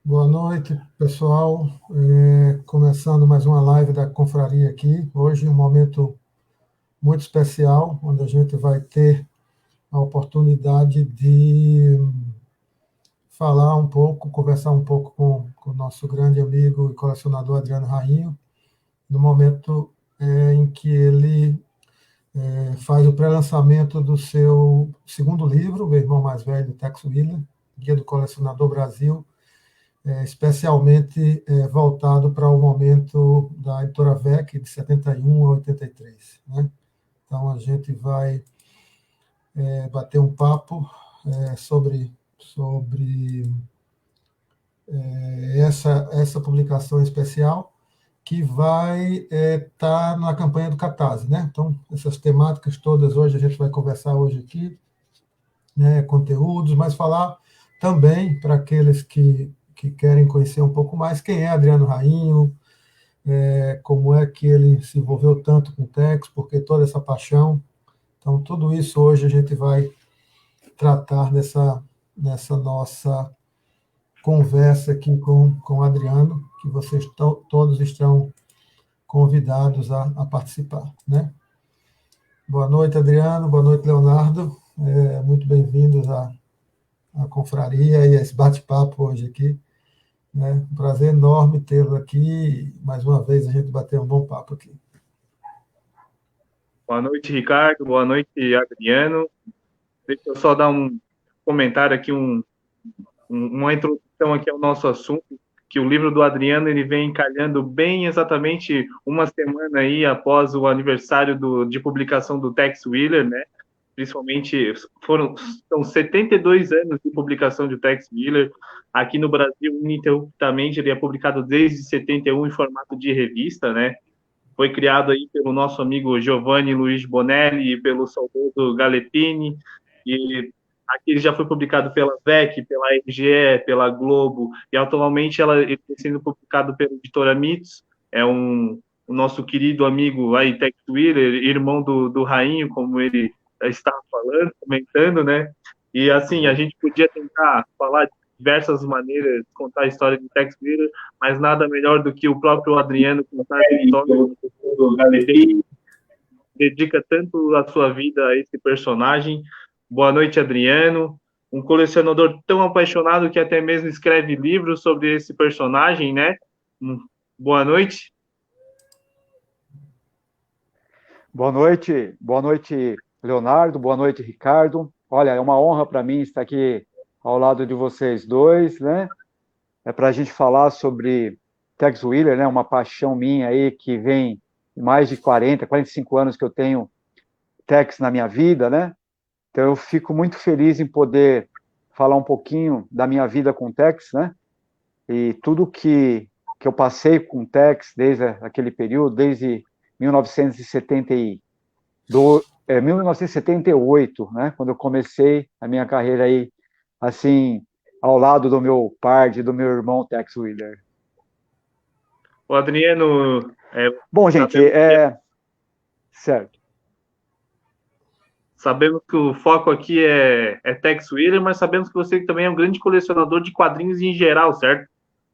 Boa noite, pessoal. Começando mais uma live da Confraria aqui. Hoje um momento muito especial, onde a gente vai ter a oportunidade de falar um pouco, conversar um pouco com o nosso grande amigo e colecionador Adriano Rainho, no momento em que ele faz o pré-lançamento do seu segundo livro, Meu Irmão Mais Velho, Tex Willer, Guia do Colecionador Brasil, especialmente voltado para o momento da editora VEC, de 71 a 83. Né? Então, a gente vai bater um papo sobre essa publicação especial, que vai estar na campanha do Catarse. Né? Então, essas temáticas todas hoje a gente vai conversar hoje aqui, né, conteúdos, mas falar também para aqueles que querem conhecer um pouco mais quem é Adriano Rainho, como é que ele se envolveu tanto com o Tex, porque toda essa paixão. Então, tudo isso hoje a gente vai tratar nessa nossa conversa aqui com o Adriano, que vocês todos estão convidados a participar. Né? Boa noite, Adriano. Boa noite, Leonardo. Muito bem-vindos à confraria e a esse bate-papo hoje aqui. Né? Um prazer enorme tê-lo aqui. Mais uma vez, a gente bater um bom papo aqui. Boa noite, Ricardo. Boa noite, Adriano. Deixa eu só dar um comentário aqui, uma introdução aqui ao nosso assunto, que o livro do Adriano ele vem encalhando bem exatamente uma semana aí após o aniversário de publicação do Tex Willer, né? Principalmente são 72 anos de publicação de Tex Willer. Aqui no Brasil, ininterruptamente, ele é publicado desde 71 em formato de revista, né? Foi criado aí pelo nosso amigo Giovanni Luiz Bonelli e pelo saudoso Galetini, e aqui ele já foi publicado pela VEC, pela RGE, pela Globo, e atualmente ele está sendo publicado pela editora Mitos, o nosso querido amigo aí, Tex Willer, irmão do Rainho, como ele estava falando, comentando, né? E assim, a gente podia tentar falar de diversas maneiras, contar a história de Tex Willer, mas nada melhor do que o próprio Adriano contar a história. Ele dedica tanto a sua vida a esse personagem. Boa noite, Adriano. Um colecionador tão apaixonado que até mesmo escreve livros sobre esse personagem, né? Boa noite. Boa noite, Leonardo, boa noite, Ricardo. Olha, é uma honra para mim estar aqui ao lado de vocês dois, né? É para a gente falar sobre Tex Willer, né? Uma paixão minha aí que vem mais de 45 anos que eu tenho Tex na minha vida, né? Então eu fico muito feliz em poder falar um pouquinho da minha vida com Tex, né? E tudo que eu passei com Tex desde aquele período, desde 1978, né? Quando eu comecei a minha carreira aí, assim, ao lado do meu par, do meu irmão Tex Willer. O Adriano... Bom, gente, certo. Sabemos que o foco aqui é Tex Willer, mas sabemos que você também é um grande colecionador de quadrinhos em geral, certo?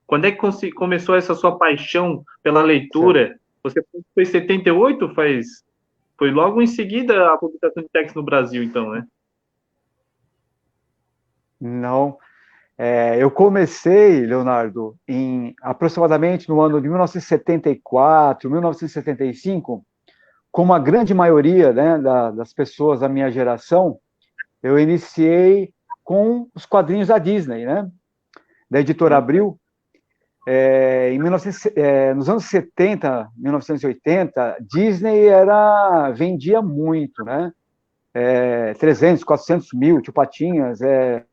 Quando é que começou essa sua paixão pela leitura? Certo. Você foi em 78? Foi logo em seguida a publicação de Tex no Brasil, então, né? Não. Eu comecei, Leonardo, aproximadamente no ano de 1974, 1975, como a grande maioria, né, das pessoas da minha geração, eu iniciei com os quadrinhos da Disney, né, da Editora Abril. Nos anos 70, 1980, Disney vendia muito, né? 300, 400 mil, Tio Patinhas, era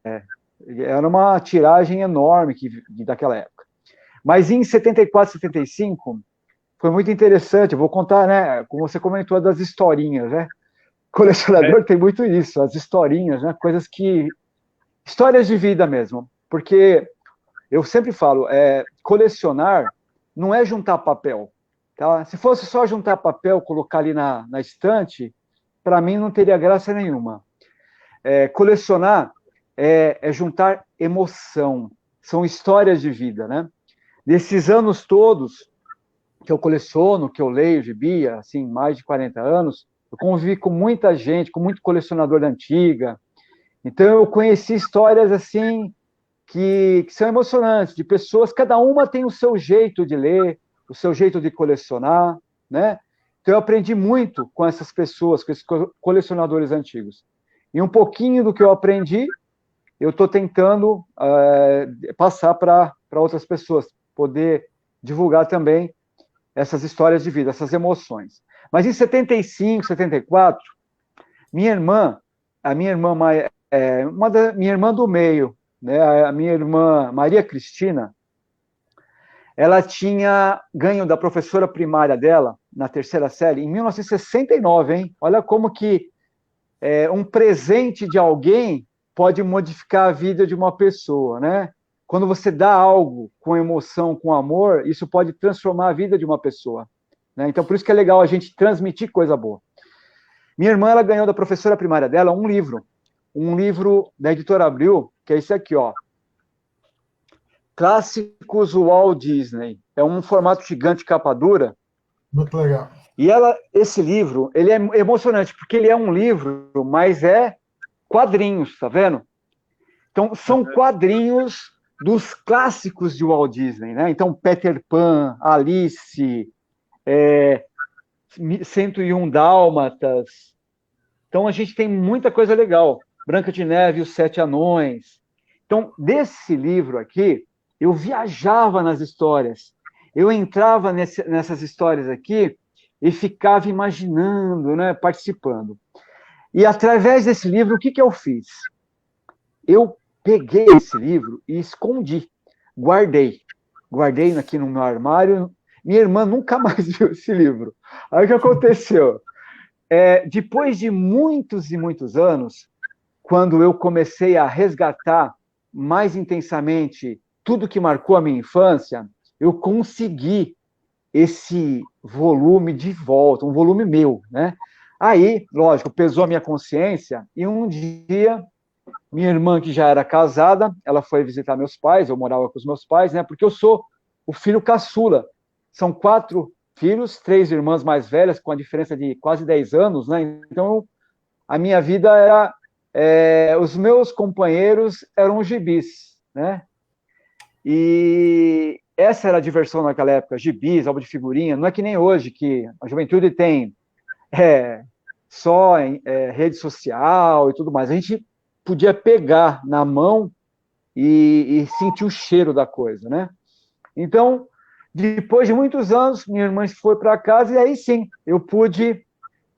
uma tiragem enorme daquela época. Mas em 74, 75, foi muito interessante. Eu vou contar, né? Como você comentou, das historinhas, né? O colecionador tem muito isso, as historinhas, né? Histórias de vida mesmo. Porque eu sempre falo, colecionar não é juntar papel. Tá? Se fosse só juntar papel, colocar ali na estante, para mim não teria graça nenhuma. Colecionar é juntar emoção, são histórias de vida, né? Nesses anos todos que eu coleciono, que eu leio gibi, assim, mais de 40 anos, eu convivi com muita gente, com muito colecionador da antiga. Então, eu conheci histórias, assim, que são emocionantes, de pessoas, cada uma tem o seu jeito de ler, o seu jeito de colecionar, né? Então, eu aprendi muito com essas pessoas, com esses colecionadores antigos. E um pouquinho do que eu aprendi, eu estou tentando passar para outras pessoas, poder divulgar também essas histórias de vida, essas emoções. Mas em 75, 74, a minha irmã, minha irmã do meio, né, a minha irmã Maria Cristina, ela tinha ganho da professora primária dela, na terceira série, em 1969, hein? Olha como que um presente de alguém pode modificar a vida de uma pessoa, né? Quando você dá algo com emoção, com amor, isso pode transformar a vida de uma pessoa, né? Então, por isso que é legal a gente transmitir coisa boa. Minha irmã, ela ganhou da professora primária dela um livro da Editora Abril, que é esse aqui, ó. Clássicos Walt Disney. É um formato gigante, capa dura. Muito legal. E esse livro, ele é emocionante, porque ele é um livro, mas é quadrinhos, tá vendo? Então, são quadrinhos dos clássicos de Walt Disney, né? Então, Peter Pan, Alice, 101 Dálmatas. Então, a gente tem muita coisa legal. Branca de Neve e os Sete Anões. Então, desse livro aqui, eu viajava nas histórias. Eu entrava nessas histórias aqui e ficava imaginando, né, participando. E, através desse livro, o que eu fiz? Eu peguei esse livro e escondi, guardei aqui no meu armário. Minha irmã nunca mais viu esse livro. Aí o que aconteceu? Depois de muitos e muitos anos, quando eu comecei a resgatar mais intensamente tudo que marcou a minha infância, eu consegui esse volume de volta, um volume meu, né? Aí, lógico, pesou a minha consciência, e um dia, minha irmã, que já era casada, ela foi visitar meus pais, eu morava com os meus pais, né? Porque eu sou o filho caçula. São 4 filhos, 3 irmãs mais velhas, com a diferença de quase 10 anos, né? Então, a minha vida era... os meus companheiros eram gibis, né? E essa era a diversão naquela época, gibis, álbum de figurinha. Não é que nem hoje, que a juventude tem só rede social e tudo mais. A gente podia pegar na mão e sentir o cheiro da coisa, né? Então, depois de muitos anos, minha irmã foi para casa e aí sim, eu pude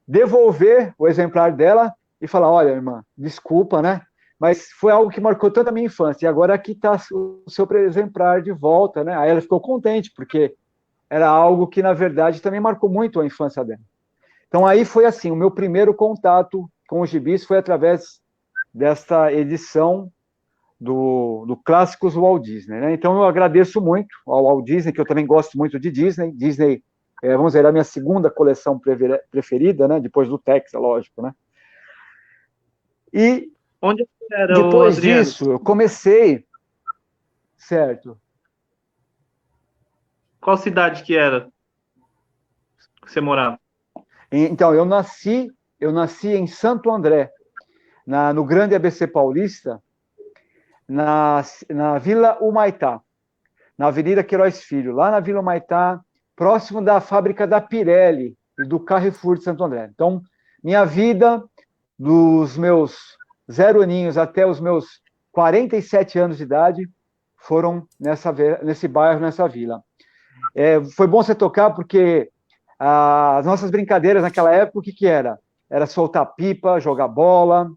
devolver o exemplar dela e falar, olha, irmã, desculpa, né? Mas foi algo que marcou tanto a minha infância, e agora aqui está o seu exemplar de volta, né? Aí ela ficou contente, porque era algo que, na verdade, também marcou muito a infância dela. Então, aí foi assim, o meu primeiro contato com os gibis foi através desta edição do Clássicos Walt Disney, né? Então, eu agradeço muito ao Walt Disney, que eu também gosto muito de Disney. Disney, vamos dizer, é a minha segunda coleção preferida, né? Depois do Tex, é lógico, né? E onde era, depois Adriano? disso, eu comecei, certo? Qual cidade que era que você morava? Então, eu nasci em Santo André, no Grande ABC Paulista, na Vila Humaitá, na Avenida Queiroz Filho, lá na Vila Humaitá, próximo da fábrica da Pirelli e do Carrefour de Santo André. Então, minha vida, dos meus 0 aninhos até os meus 47 anos de idade, foram nesse bairro, nessa vila. Foi bom você tocar, porque as nossas brincadeiras naquela época, o que era? Era soltar pipa, jogar bola,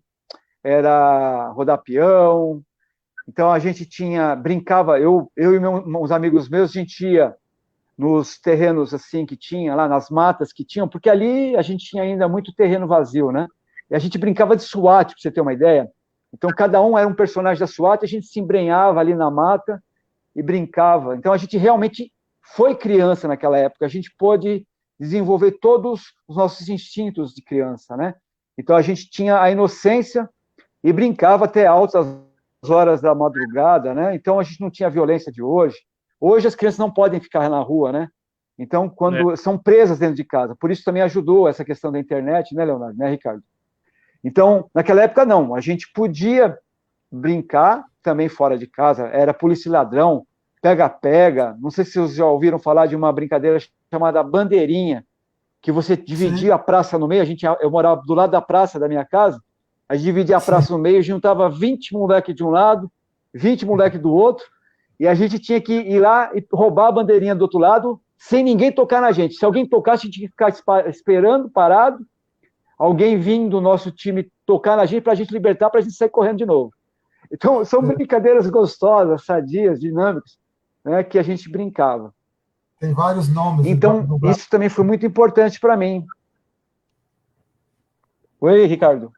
era rodar peão. Então, a gente brincava, eu e uns amigos meus, a gente ia nos terrenos assim que tinha, lá nas matas que tinham, porque ali a gente tinha ainda muito terreno vazio, né? E a gente brincava de SWAT, para você ter uma ideia. Então, cada um era um personagem da SWAT, a gente se embrenhava ali na mata e brincava. Então, a gente realmente foi criança naquela época, a gente pôde desenvolver todos os nossos instintos de criança, né? Então, a gente tinha a inocência e brincava até altas horas da madrugada, né? Então a gente não tinha a violência de hoje. Hoje as crianças não podem ficar na rua, né? Então, quando são presas dentro de casa. Por isso também ajudou essa questão da internet, né, Leonardo? Né, Ricardo? Então, naquela época, não. A gente podia brincar também fora de casa. Era polícia e ladrão, pega-pega. Não sei se vocês já ouviram falar de uma brincadeira chamada bandeirinha, que você dividia a praça no meio. Eu morava do lado da praça da minha casa. A gente dividia a praça no meio, juntava 20 moleques de um lado, 20 moleques do outro, e a gente tinha que ir lá e roubar a bandeirinha do outro lado, sem ninguém tocar na gente. Se alguém tocasse, a gente tinha que ficar esperando, parado, alguém vindo do nosso time tocar na gente, para a gente libertar, para a gente sair correndo de novo. Então, são brincadeiras gostosas, sadias, dinâmicas, né, que a gente brincava. Tem vários nomes. Então, isso também foi muito importante para mim. Oi, Ricardo.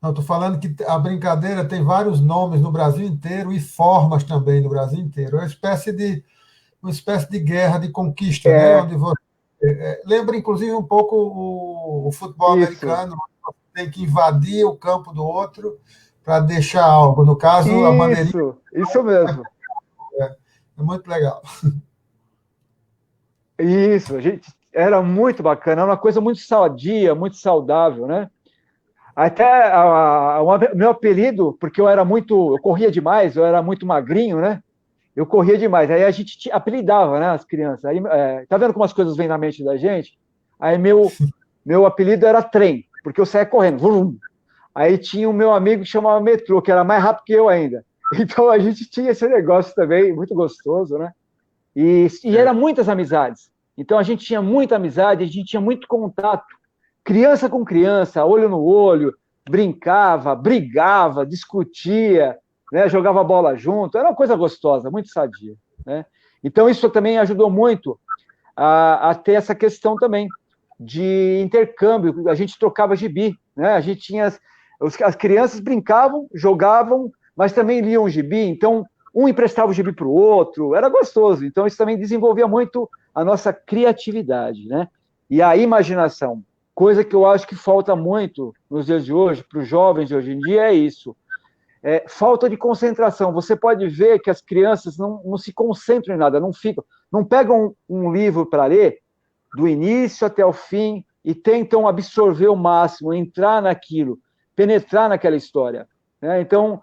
Não, estou falando que a brincadeira tem vários nomes no Brasil inteiro e formas também no Brasil inteiro. É uma espécie de guerra de conquista, né? Onde você, lembra, inclusive, um pouco o futebol americano, onde você tem que invadir o campo do outro para deixar algo. No caso, a bandeirinha. Isso mesmo. É muito legal. Isso, a gente era muito bacana, era uma coisa muito sadia, muito saudável, né? Até meu apelido, porque eu corria demais, eu era muito magrinho, né? Eu corria demais. Aí a gente apelidava, né, as crianças. Aí, tá vendo como as coisas vêm na mente da gente? Aí meu apelido era Trem, porque eu saía correndo. Vum. Aí tinha o meu amigo que chamava Metrô, que era mais rápido que eu ainda. Então a gente tinha esse negócio também, muito gostoso, né? E eram muitas amizades. Então a gente tinha muita amizade, a gente tinha muito contato. Criança com criança, olho no olho, brincava, brigava, discutia, né, jogava bola junto, era uma coisa gostosa, muito sadia, né? Então isso também ajudou muito a ter essa questão também de intercâmbio, a gente trocava gibi, né? A gente tinha as crianças brincavam, jogavam, mas também liam o gibi, então um emprestava o gibi para o outro, era gostoso. Então isso também desenvolvia muito a nossa criatividade, né? E a imaginação. Coisa que eu acho que falta muito nos dias de hoje, para os jovens de hoje em dia, é isso. Falta de concentração. Você pode ver que as crianças não se concentram em nada, não pegam um livro para ler do início até o fim e tentam absorver o máximo, entrar naquilo, penetrar naquela história, né? Então,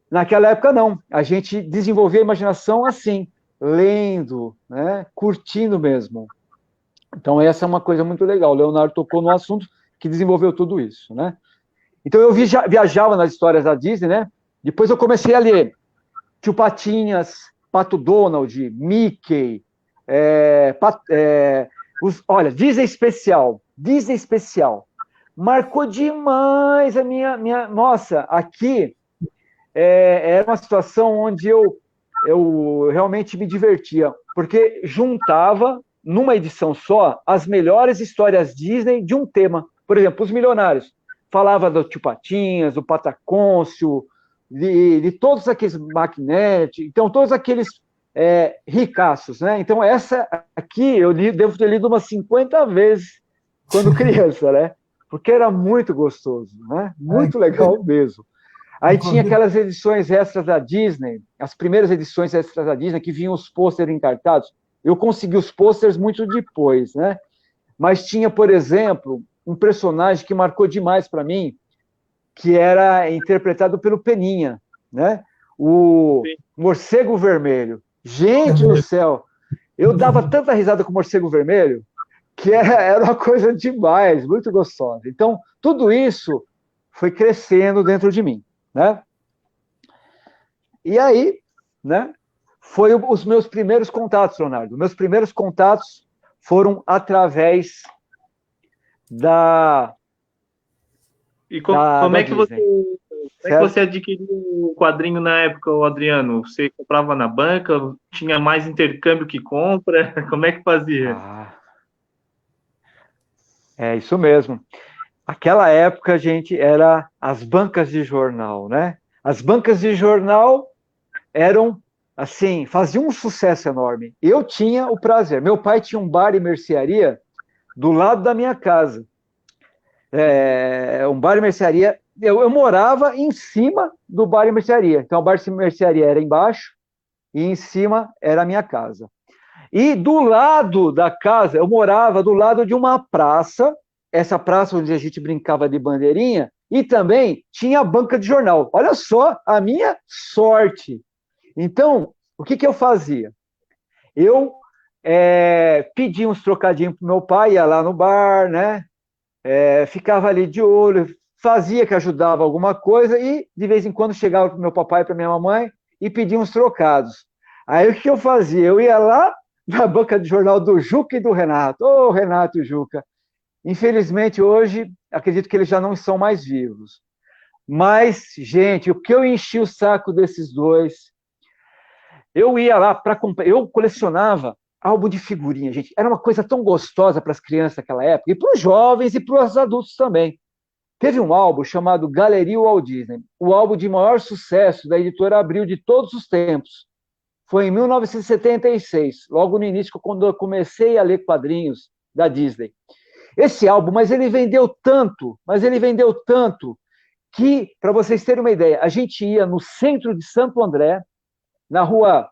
naquela época, não. A gente desenvolvia a imaginação assim, lendo, né? Curtindo mesmo. Então, essa é uma coisa muito legal. O Leonardo tocou no assunto que desenvolveu tudo isso, né? Então, eu viajava nas histórias da Disney, né? Depois eu comecei a ler Tio Patinhas, Pato Donald, Mickey, olha, Disney Especial. Marcou demais a minha... Nossa, aqui era uma situação onde eu realmente me divertia, porque juntava numa edição só, as melhores histórias Disney de um tema. Por exemplo, Os Milionários. Falava do Tio Patinhas, do Patacôncio, de todos aqueles Maquinete, então todos aqueles ricaços, né? Então essa aqui eu devo ter lido umas 50 vezes quando criança, né? Porque era muito gostoso, né? Muito legal mesmo. Aí tinha aquelas edições extras da Disney, as primeiras edições extras da Disney, que vinham os pôsteres encartados. Eu consegui os pôsteres muito depois, né? Mas tinha, por exemplo, um personagem que marcou demais para mim, que era interpretado pelo Peninha, né? O Morcego Vermelho. Gente do céu! Eu dava tanta risada com o Morcego Vermelho que era uma coisa demais, muito gostosa. Então, tudo isso foi crescendo dentro de mim, né? E aí, né? Foi os meus primeiros contatos, Leonardo. Meus primeiros contatos foram através da... E como é que você adquiriu o quadrinho na época, Adriano? Você comprava na banca? Tinha mais intercâmbio que compra? Como é que fazia? É isso mesmo. Aquela época, gente, era as bancas de jornal, né? As bancas de jornal eram, assim, faziam um sucesso enorme. Eu tinha o prazer. Meu pai tinha um bar e mercearia do lado da minha casa. Um bar e mercearia eu morava em cima do bar e mercearia. Então, o bar e mercearia era embaixo e em cima era a minha casa. E do lado da casa, eu morava do lado de uma praça, essa praça onde a gente brincava de bandeirinha, e também tinha a banca de jornal. Olha só a minha sorte. Então, o que eu fazia? Eu pedia uns trocadinhos para o meu pai, ia lá no bar, né? Ficava ali de olho, fazia que ajudava alguma coisa e, de vez em quando, chegava para o meu papai e para minha mamãe e pedia uns trocados. Aí, o que eu fazia? Eu ia lá na banca de jornal do Juca e do Renato. Ô, Renato e Juca. Infelizmente, hoje, acredito que eles já não são mais vivos. Mas, gente, o que eu enchi o saco desses dois, eu ia lá para comprar, eu colecionava álbum de figurinha, gente. Era uma coisa tão gostosa para as crianças naquela época, e para os jovens e para os adultos também. Teve um álbum chamado Galeria Walt Disney, o álbum de maior sucesso da editora Abril de todos os tempos. Foi em 1976, logo no início, quando eu comecei a ler quadrinhos da Disney. Esse álbum, mas ele vendeu tanto, que, para vocês terem uma ideia, a gente ia no centro de Santo André, na rua,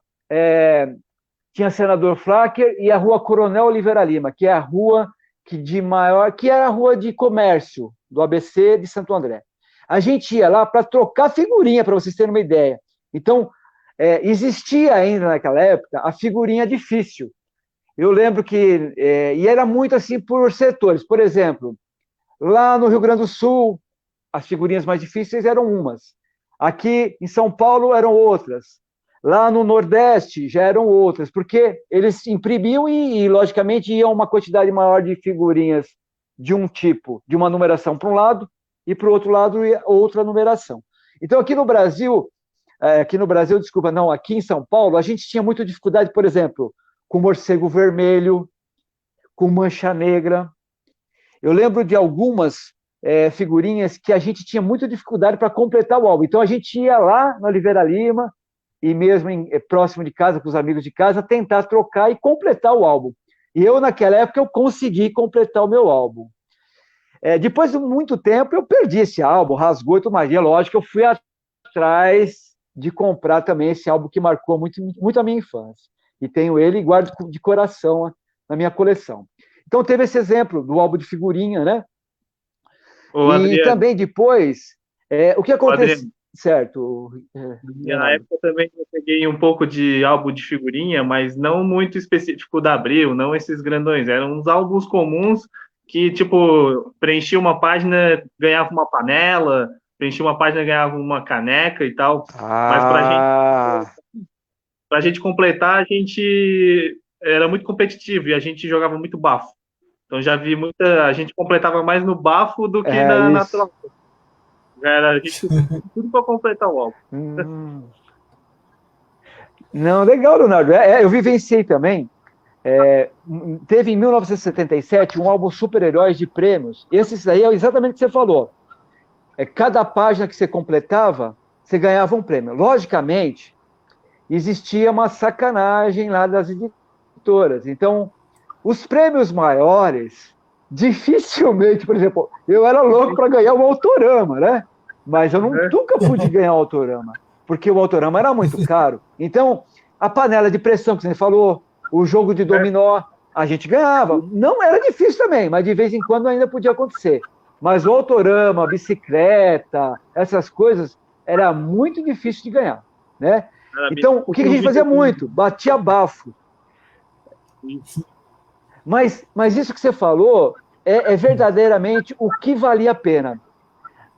tinha Senador Flacker e a rua Coronel Oliveira Lima, que é a rua que era a rua de comércio do ABC de Santo André. A gente ia lá para trocar figurinha, para vocês terem uma ideia. Então, existia ainda naquela época a figurinha difícil. Eu lembro que, e era muito assim por setores, por exemplo, lá no Rio Grande do Sul, as figurinhas mais difíceis eram umas, aqui em São Paulo eram outras, lá no Nordeste já eram outras, porque eles imprimiam e logicamente, iam uma quantidade maior de figurinhas de um tipo, de uma numeração para um lado, e para o outro lado outra numeração. Então, aqui no Brasil, aqui em São Paulo, a gente tinha muita dificuldade, por exemplo, com morcego vermelho, com mancha negra. Eu lembro de algumas figurinhas que a gente tinha muita dificuldade para completar o álbum. Então, a gente ia lá na Oliveira Lima, e mesmo próximo de casa, com os amigos de casa, tentar trocar e completar o álbum. E eu, naquela época, eu consegui completar o meu álbum. Depois de muito tempo, eu perdi esse álbum, rasgou e tudo mais. E é lógico que eu fui atrás de comprar também esse álbum que marcou muito, muito a minha infância. E tenho ele e guardo de coração na minha coleção. Então, teve esse exemplo do álbum de figurinha, né? E também depois, o que aconteceu... Certo. Na época também eu peguei um pouco de álbum de figurinha, mas não muito específico da Abril, não esses grandões. Eram uns álbuns comuns que, tipo, preenchia uma página, ganhava uma panela, preenchia uma página, ganhava uma caneca e tal. Mas pra gente completar, a gente era muito competitivo e a gente jogava muito bafo. Então já vi a gente completava mais no bafo do que na troca. Era a gente tudo para completar o álbum. Não, legal, Leonardo. Eu vivenciei também. Teve em 1977 um álbum Super-Heróis de prêmios. Esse aí é exatamente o que você falou. Cada página que você completava, você ganhava um prêmio. Logicamente, existia uma sacanagem lá das editoras. Então, os prêmios maiores, dificilmente, por exemplo, eu era louco para ganhar um Autorama, né? Mas eu nunca pude ganhar um Autorama, porque o Autorama era muito caro. Então, a panela de pressão que você falou, o jogo de dominó, a gente ganhava. Não era difícil também, mas de vez em quando ainda podia acontecer. Mas o Autorama, a bicicleta, essas coisas, era muito difícil de ganhar, né? Então, o que a gente fazia muito? Batia bafo. Mas isso que você falou é verdadeiramente o que valia a pena.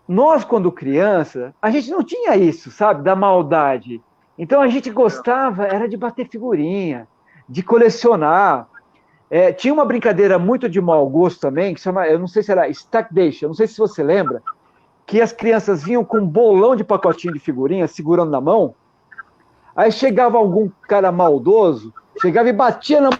Nós, quando criança, a gente não tinha isso, sabe, da maldade. Então, a gente gostava, era de bater figurinha, de colecionar. Tinha uma brincadeira muito de mau gosto também, que chama, eu não sei se era Stack Dash, eu não sei se você lembra, que as crianças vinham com um bolão de pacotinho de figurinha, segurando na mão, aí chegava algum cara maldoso, chegava e batia na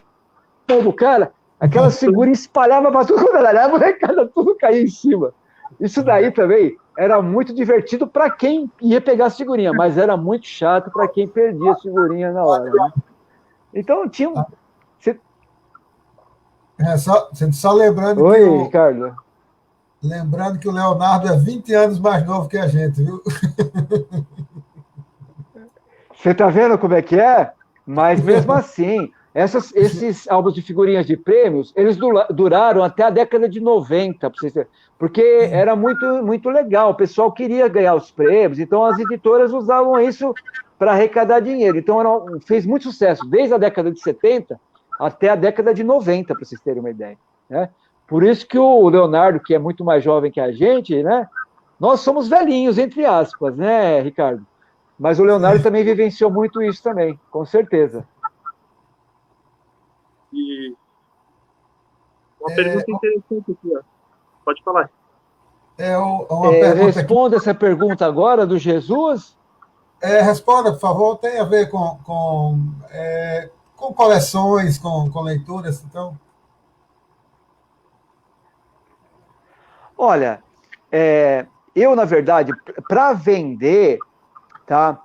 mão do cara, aquelas figurinhas espalhavam para tudo quando era, a molecada tudo caía em cima. Isso daí também era muito divertido para quem ia pegar a figurinha, mas era muito chato para quem perdia a figurinha na hora, né? Então tinha um... Só lembrando Oi, Ricardo. Lembrando que o Leonardo é 20 anos mais novo que a gente, viu? Você está vendo como é que é? Mas mesmo assim, esses álbuns de figurinhas de prêmios, eles duraram até a década de 90, porque era muito, muito legal. O pessoal queria ganhar os prêmios, então as editoras usavam isso para arrecadar dinheiro. Então fez muito sucesso, desde a década de 70 até a década de 90, para vocês terem uma ideia. Né? Por isso que o Leonardo, que é muito mais jovem que a gente, né? Nós somos velhinhos, entre aspas, né, Ricardo? Mas o Leonardo também vivenciou muito isso também, com certeza. E uma pergunta interessante aqui, ó. Pode falar. Eu respondo essa pergunta agora do Jesus? Responda, por favor. Tem a ver com coleções, com leituras, então. Olha, eu, na verdade, para vender, tá?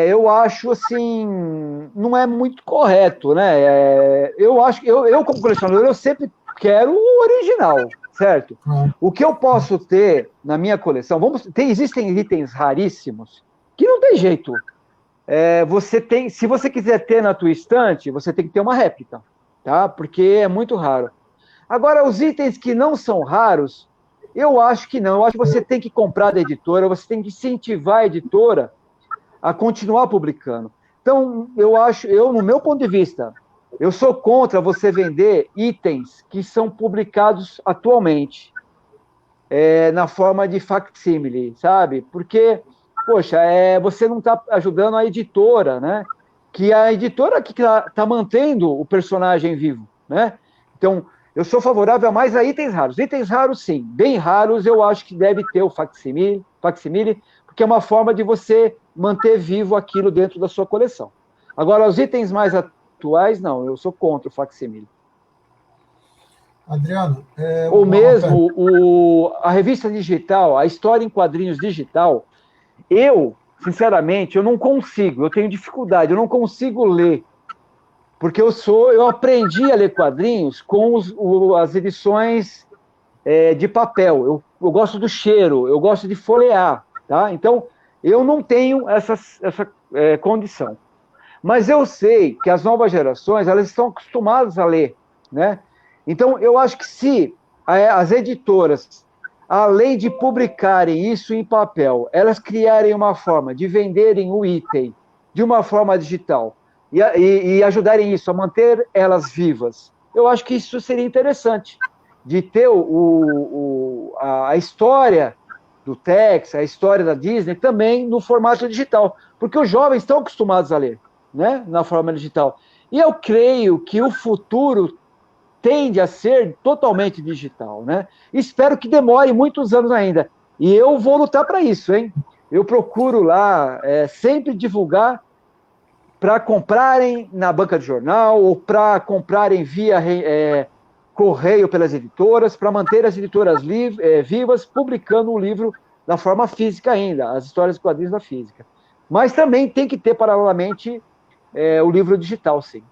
Eu acho assim, não é muito correto, né? Eu acho que eu como colecionador, eu sempre quero o original, certo? O que eu posso ter na minha coleção, existem itens raríssimos que não tem jeito. Se você quiser ter na tua estante, você tem que ter uma réplica, tá? Porque é muito raro. Agora, os itens que não são raros, eu acho que não. Eu acho que você tem que comprar da editora, você tem que incentivar a editora a continuar publicando. Então, no meu ponto de vista, eu sou contra você vender itens que são publicados atualmente, na forma de facsimile, sabe? Porque, poxa, você não está ajudando a editora, né? Que a editora que está mantendo o personagem vivo, né? Então, eu sou favorável mais a itens raros. Itens raros, sim. Bem raros, eu acho que deve ter o facsimile, porque é uma forma de você manter vivo aquilo dentro da sua coleção. Agora, os itens mais atuais, não, eu sou contra o facsimile. Adriano, ou mesmo a revista digital, a história em quadrinhos digital, sinceramente, eu não consigo, eu tenho dificuldade, eu não consigo ler, porque eu aprendi a ler quadrinhos com as edições de papel, eu gosto do cheiro, eu gosto de folhear, tá? Então, eu não tenho essa condição. Mas eu sei que as novas gerações, elas estão acostumadas a ler, né? Então, eu acho que se as editoras, além de publicarem isso em papel, elas criarem uma forma de venderem o item de uma forma digital e ajudarem isso a manter elas vivas, eu acho que isso seria interessante, de ter a história do Tex, a história da Disney, também no formato digital, porque os jovens estão acostumados a ler, né, na forma digital. E eu creio que o futuro tende a ser totalmente digital, né? Espero que demore muitos anos ainda. E eu vou lutar para isso, hein? Eu procuro lá sempre divulgar para comprarem na banca de jornal ou para comprarem via correio pelas editoras, para manter as editoras vivas, publicando o livro da forma física ainda, as histórias e quadrinhos da física. Mas também tem que ter, paralelamente, o livro digital, sim.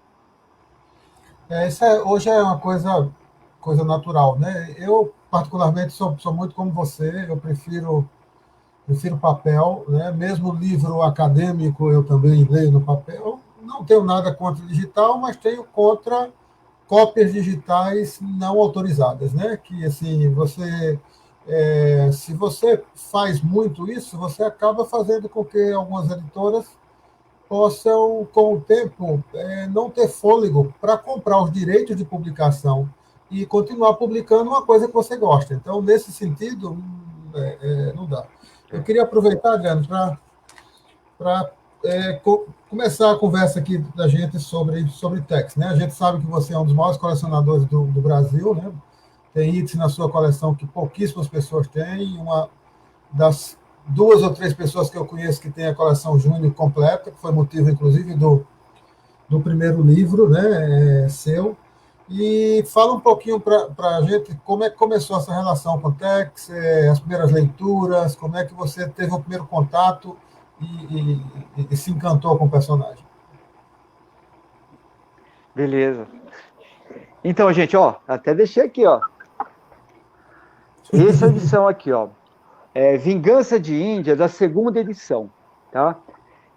Isso hoje é uma coisa natural, né? Eu, particularmente, sou muito como você, eu prefiro papel, né? Mesmo livro acadêmico eu também leio no papel. Não tenho nada contra o digital, mas tenho contra cópias digitais não autorizadas, né? Que assim se você faz muito isso, você acaba fazendo com que algumas editoras possam, com o tempo, não ter fôlego para comprar os direitos de publicação e continuar publicando uma coisa que você gosta. Então, nesse sentido, não dá. Eu queria aproveitar, Adriano, para começar a conversa aqui da gente sobre Tex, né? A gente sabe que você é um dos maiores colecionadores do Brasil, né? Tem itens na sua coleção que pouquíssimas pessoas têm. Uma das 2 ou 3 pessoas que eu conheço que tem a coleção Júnior completa, que foi motivo, inclusive, do primeiro livro, né, seu. E fala um pouquinho para a gente como é que começou essa relação com o Tex, as primeiras leituras, como é que você teve o primeiro contato e se encantou com o personagem. Beleza. Então, gente, até deixei aqui, Essa edição aqui, ó, é Vingança de Índia, da segunda edição, tá?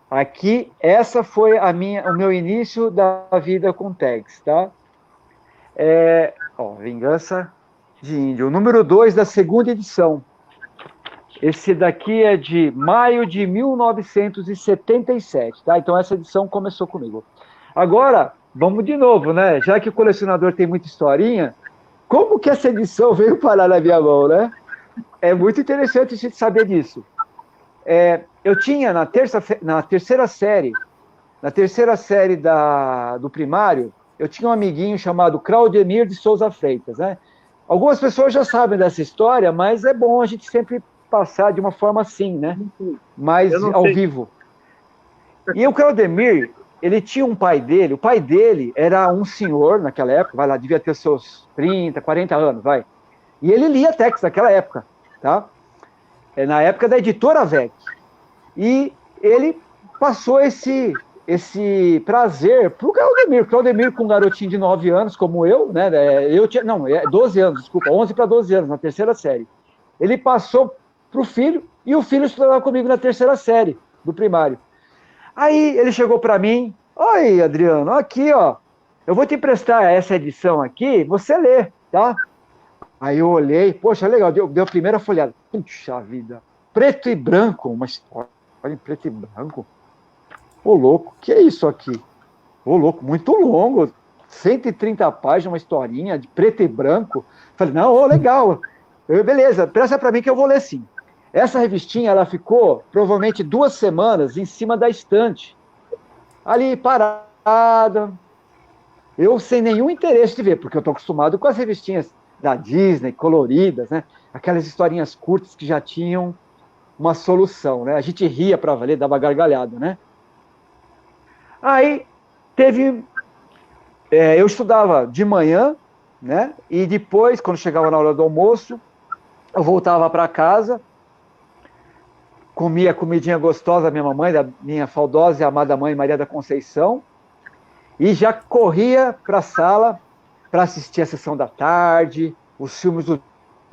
Aqui, essa foi o meu início da vida com tags, tá? Vingança de Índia, o número 2 da segunda edição. Esse daqui é de maio de 1977, tá? Então essa edição começou comigo. Agora, vamos de novo, né? Já que o colecionador tem muita historinha, como que essa edição veio parar na minha mão, né? É muito interessante a gente saber disso. Eu tinha na terceira série do primário, eu tinha um amiguinho chamado Claudemir de Souza Freitas, né? Algumas pessoas já sabem dessa história, mas é bom a gente sempre passar de uma forma assim, né? Mais ao vivo. E o Claudemir, ele tinha um pai dele, o pai dele era um senhor naquela época, vai lá, devia ter seus 30, 40 anos, vai. E ele lia Tex naquela época, tá? Na época da editora VEC. E ele passou esse prazer pro Claudemir. Claudemir, com um garotinho de 9 anos, como eu, né? Eu tinha, 12 anos, desculpa, 11 para 12 anos, na terceira série. Ele passou pro filho, e o filho estudava comigo na terceira série do primário. Aí ele chegou para mim, oi, Adriano, aqui, ó, eu vou te emprestar essa edição aqui, você lê, tá? Aí eu olhei, poxa, legal, deu a primeira folhada. Puxa vida, preto e branco, uma história em preto e branco. Ô, louco, que é isso aqui? Ô, louco, muito longo, 130 páginas, uma historinha de preto e branco. Falei, não, legal, beleza, presta para mim que eu vou ler sim. Essa revistinha, ela ficou provavelmente 2 semanas em cima da estante, ali parada, eu sem nenhum interesse de ver, porque eu estou acostumado com as revistinhas da Disney, coloridas, né? Aquelas historinhas curtas que já tinham uma solução, né? A gente ria para valer, dava gargalhada, né? Aí eu estudava de manhã, né? E depois, quando chegava na hora do almoço, eu voltava para casa, comia a comidinha gostosa da minha mamãe, da minha saudosa e amada mãe Maria da Conceição, e já corria para a sala para assistir a sessão da tarde, os filmes do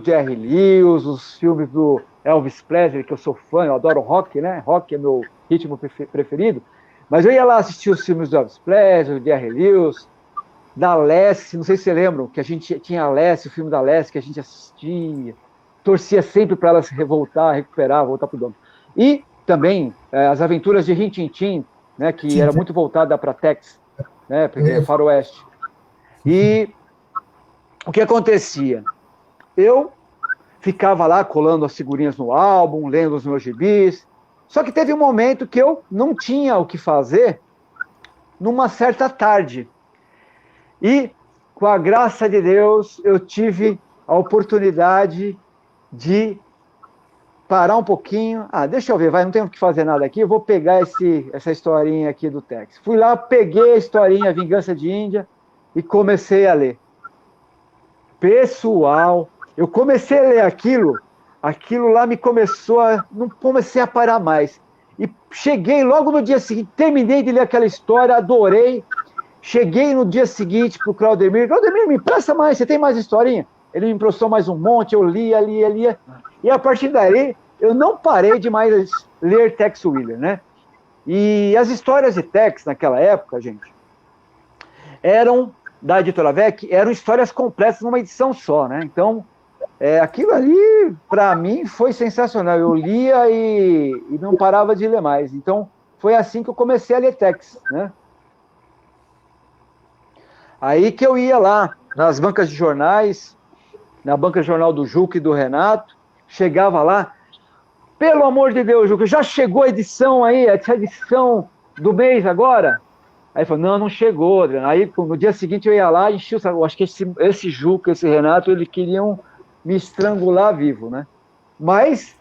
Jerry Lewis, os filmes do Elvis Presley, que eu sou fã, eu adoro rock, né? Rock é meu ritmo preferido. Mas eu ia lá assistir os filmes do Elvis Presley, do Jerry Lewis, da Lessie, não sei se vocês lembram, que a gente tinha a Lessie, o filme da Lessie, que a gente assistia, torcia sempre para ela se revoltar, recuperar, voltar para o dono. E também as aventuras de Rin Tin Tin, né, que era muito voltada para Tex, né, porque faroeste. E o que acontecia? Eu ficava lá colando as figurinhas no álbum, lendo os meus gibis, só que teve um momento que eu não tinha o que fazer numa certa tarde. E, com a graça de Deus, eu tive a oportunidade de parar um pouquinho. Deixa eu ver, não tenho o que fazer nada aqui, eu vou pegar essa historinha aqui do Tex. Fui lá, peguei a historinha Vingança de Índia e comecei a ler. Pessoal, eu comecei a ler aquilo lá me começou a... não comecei a parar mais. E cheguei logo no dia seguinte, terminei de ler aquela história, adorei. Cheguei no dia seguinte pro Claudemir, me empresta mais, você tem mais historinha? Ele me emprestou mais um monte, eu lia. E a partir daí, eu não parei de mais ler Tex Willer, né? E as histórias de Tex naquela época, gente, eram, da editora VEC, eram histórias completas numa edição só, né? Então, aquilo ali, para mim, foi sensacional. Eu lia e não parava de ler mais. Então, foi assim que eu comecei a ler Tex, né? Aí que eu ia lá, nas bancas de jornais, na banca de jornal do Juca e do Renato, chegava lá, pelo amor de Deus, Juca, já chegou a edição aí, essa edição do mês agora? Aí falou, não chegou, Adriano. Aí no dia seguinte eu ia lá e enchi o saco. Eu acho que esse Juca, esse Renato, eles queriam me estrangular vivo, né? Mas,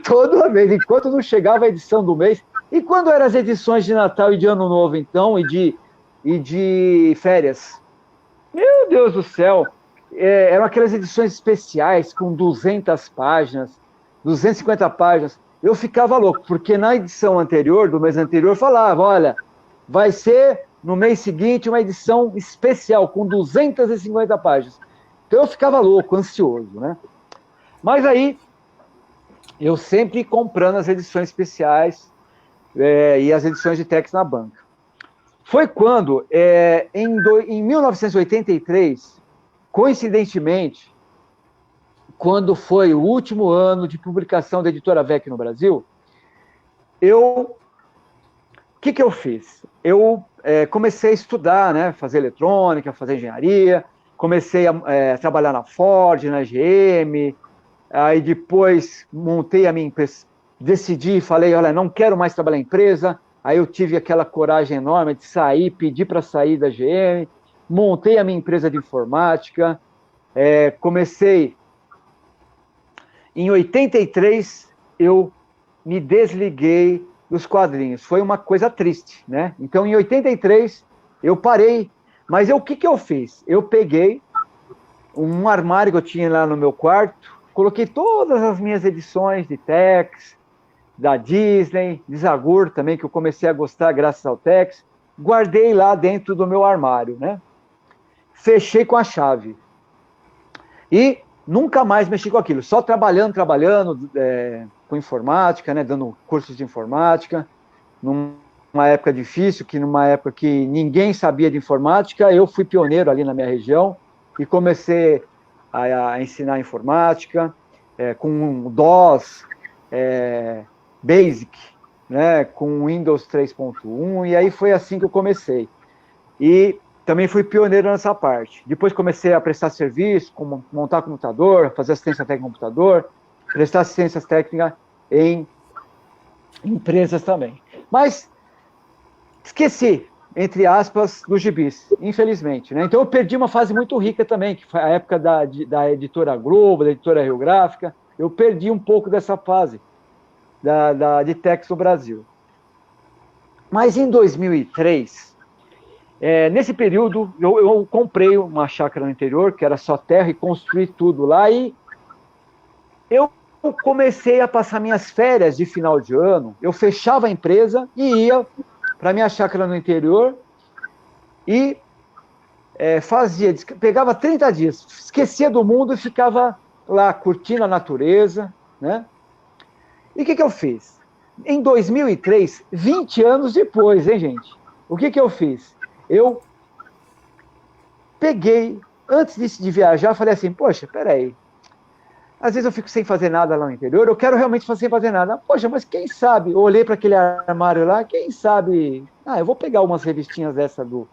toda vez, enquanto não chegava a edição do mês, e quando eram as edições de Natal e de Ano Novo, então, e de férias? Meu Deus do céu! Eram aquelas edições especiais com 200 páginas, 250 páginas. Eu ficava louco, porque na edição anterior, do mês anterior, falava, olha, vai ser no mês seguinte uma edição especial com 250 páginas. Então eu ficava louco, ansioso, né? Mas aí, eu sempre comprando as edições especiais e as edições de Tex na banca. Foi quando, em 1983, coincidentemente, quando foi o último ano de publicação da Editora VEC no Brasil, o que eu fiz? Eu comecei a estudar, né, fazer eletrônica, fazer engenharia, comecei a trabalhar na Ford, na GM, aí depois montei a minha empresa, decidi, falei, olha, não quero mais trabalhar em empresa, aí eu tive aquela coragem enorme de sair, pedir para sair da GM, montei a minha empresa de informática, comecei... Em 83, eu me desliguei dos quadrinhos. Foi uma coisa triste, né? Então, em 83, eu parei. Mas o que eu fiz? Eu peguei um armário que eu tinha lá no meu quarto, coloquei todas as minhas edições de Tex, da Disney, de Zagur também, que eu comecei a gostar graças ao Tex, guardei lá dentro do meu armário, né? Fechei com a chave. E nunca mais mexi com aquilo, só trabalhando com informática, né, dando cursos de informática, numa época difícil, numa época que ninguém sabia de informática, eu fui pioneiro ali na minha região e comecei a ensinar informática, com DOS, Basic, né, com Windows 3.1, e aí foi assim que eu comecei. E também fui pioneiro nessa parte. Depois comecei a prestar serviço, como montar computador, fazer assistência técnica no computador, prestar assistência técnica em empresas também. Mas esqueci, entre aspas, dos gibis, infelizmente, né? Então eu perdi uma fase muito rica também, que foi a época da editora Globo, da editora Rio Gráfica. Eu perdi um pouco dessa fase de Tex no Brasil. Mas em 2003... nesse período, eu comprei uma chácara no interior, que era só terra, e construí tudo lá, e eu comecei a passar minhas férias de final de ano, eu fechava a empresa e ia para minha chácara no interior e pegava 30 dias, esquecia do mundo e ficava lá curtindo a natureza, né? E o que eu fiz? Em 2003, 20 anos depois, hein, gente? O que eu fiz? Eu peguei, antes de viajar, falei assim, poxa, peraí, às vezes eu fico sem fazer nada lá no interior, eu quero realmente sem fazer nada. Poxa, mas quem sabe, eu olhei para aquele armário lá, quem sabe, eu vou pegar umas revistinhas dessa do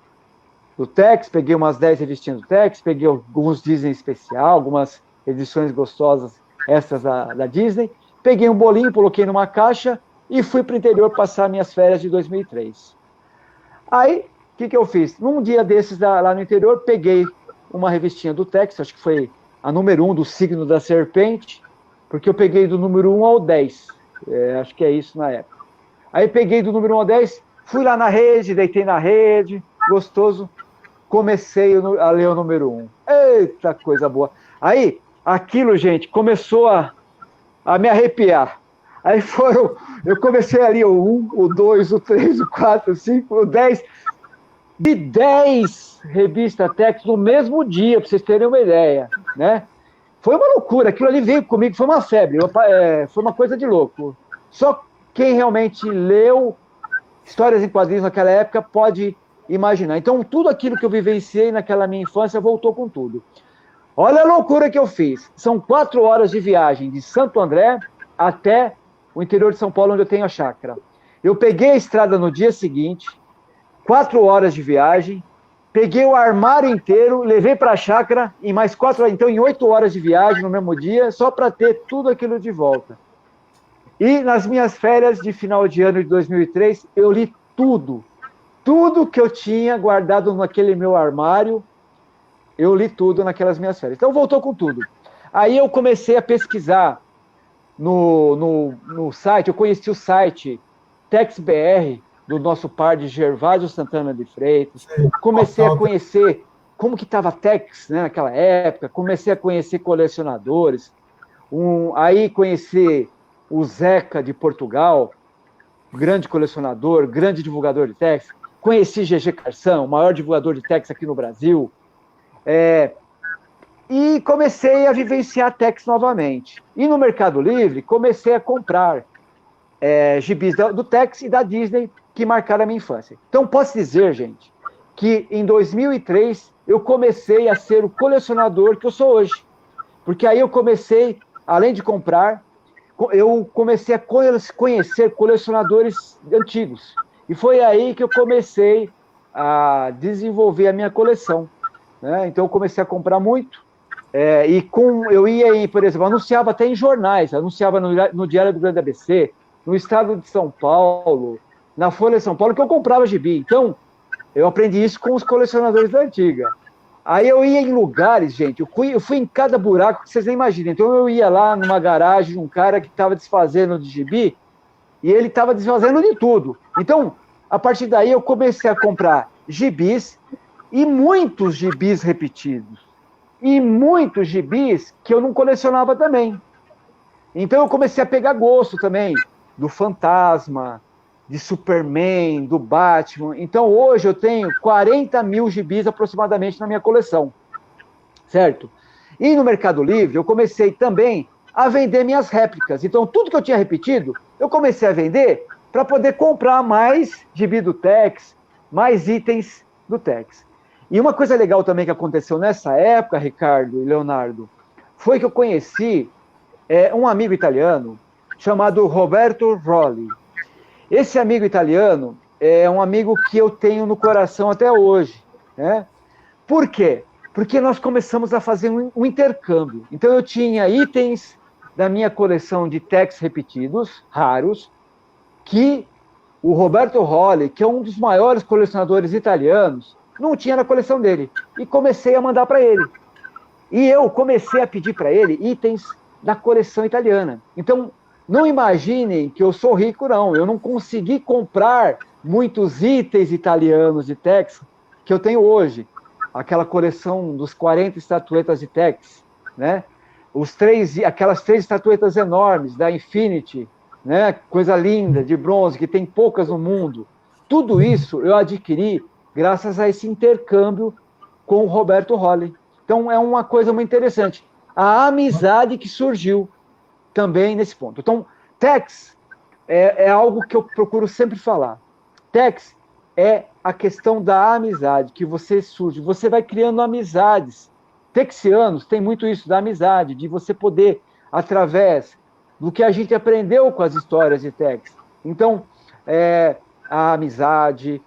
Tex, peguei umas 10 revistinhas do Tex, peguei alguns Disney especial, algumas edições gostosas, essas da Disney, peguei um bolinho, coloquei numa caixa e fui para o interior passar minhas férias de 2003. Aí, o que eu fiz? Num dia desses lá no interior, peguei uma revistinha do Tex, acho que foi a número 1 do signo da serpente, porque eu peguei do número 1 ao 10, acho que é isso na época. Aí peguei do número 1 ao 10, fui lá na rede, deitei na rede, gostoso, comecei a ler o número 1. Eita, coisa boa. Aí, aquilo, gente, começou a me arrepiar. Aí eu comecei ali o 1, o 2, o 3, o 4, o 5, o 10... de 10 revistas Tex no mesmo dia, para vocês terem uma ideia, né? Foi uma loucura, aquilo ali veio comigo, foi uma febre, foi uma coisa de louco. Só quem realmente leu histórias em quadrinhos naquela época pode imaginar. Então, tudo aquilo que eu vivenciei naquela minha infância voltou com tudo. Olha a loucura que eu fiz. São 4 horas de viagem de Santo André até o interior de São Paulo, onde eu tenho a chácara. Eu peguei a estrada no dia seguinte, 4 horas de viagem, peguei o armário inteiro, levei para a chácara, e mais 4 horas, então em 8 horas de viagem no mesmo dia, só para ter tudo aquilo de volta. E nas minhas férias de final de ano de 2003, eu li tudo que eu tinha guardado naquele meu armário, eu li tudo naquelas minhas férias. Então voltou com tudo. Aí eu comecei a pesquisar no site, eu conheci o site TexBR, do nosso par de Gervásio Santana de Freitas, comecei a conhecer como que estava a Tex, né, naquela época, comecei a conhecer colecionadores, aí conheci o Zeca de Portugal, grande colecionador, grande divulgador de Tex, conheci GG Carção, o maior divulgador de Tex aqui no Brasil, E comecei a vivenciar Tex novamente. E no Mercado Livre, comecei a comprar gibis do Tex e da Disney que marcaram a minha infância. Então, posso dizer, gente, que em 2003 eu comecei a ser o colecionador que eu sou hoje. Porque aí eu comecei, além de comprar, eu comecei a conhecer colecionadores antigos. E foi aí que eu comecei a desenvolver a minha coleção. Né? Então, eu comecei a comprar muito. Eu ia, por exemplo, anunciava até em jornais, anunciava no Diário do Grande ABC, no Estado de São Paulo, na Folha de São Paulo, que eu comprava gibi. Então, eu aprendi isso com os colecionadores da antiga. Aí eu ia em lugares, gente, eu fui em cada buraco que vocês nem imaginam. Então eu ia lá numa garagem de um cara que estava desfazendo de gibi, e ele estava desfazendo de tudo. Então, a partir daí eu comecei a comprar gibis, e muitos gibis repetidos. E muitos gibis que eu não colecionava também. Então eu comecei a pegar gosto também do Fantasma, de Superman, do Batman. Então hoje eu tenho 40 mil gibis aproximadamente na minha coleção, certo? E no Mercado Livre eu comecei também a vender minhas réplicas. Então tudo que eu tinha repetido, eu comecei a vender para poder comprar mais gibi do Tex, mais itens do Tex. E uma coisa legal também que aconteceu nessa época, Ricardo e Leonardo, foi que eu conheci um amigo italiano chamado Roberto Rolli. Esse amigo italiano é um amigo que eu tenho no coração até hoje. Né? Por quê? Porque nós começamos a fazer um intercâmbio. Então eu tinha itens da minha coleção de Tex repetidos, raros, que o Roberto Rolli, que é um dos maiores colecionadores italianos, não tinha na coleção dele. E comecei a mandar para ele. E eu comecei a pedir para ele itens da coleção italiana. Então, não imaginem que eu sou rico, não. Eu não consegui comprar muitos itens italianos de Tex que eu tenho hoje. Aquela coleção dos 40 estatuetas de Tex, né? Aquelas 3 estatuetas enormes da Infinity, né? Coisa linda, de bronze, que tem poucas no mundo. Tudo isso eu adquiri graças a esse intercâmbio com o Roberto Rolli. Então, é uma coisa muito interessante. A amizade que surgiu também nesse ponto. Então, Tex é algo que eu procuro sempre falar. Tex é a questão da amizade que você surge. Você vai criando amizades. Texianos tem muito isso, da amizade, de você poder, através do que a gente aprendeu com as histórias de Tex. Então, a amizade,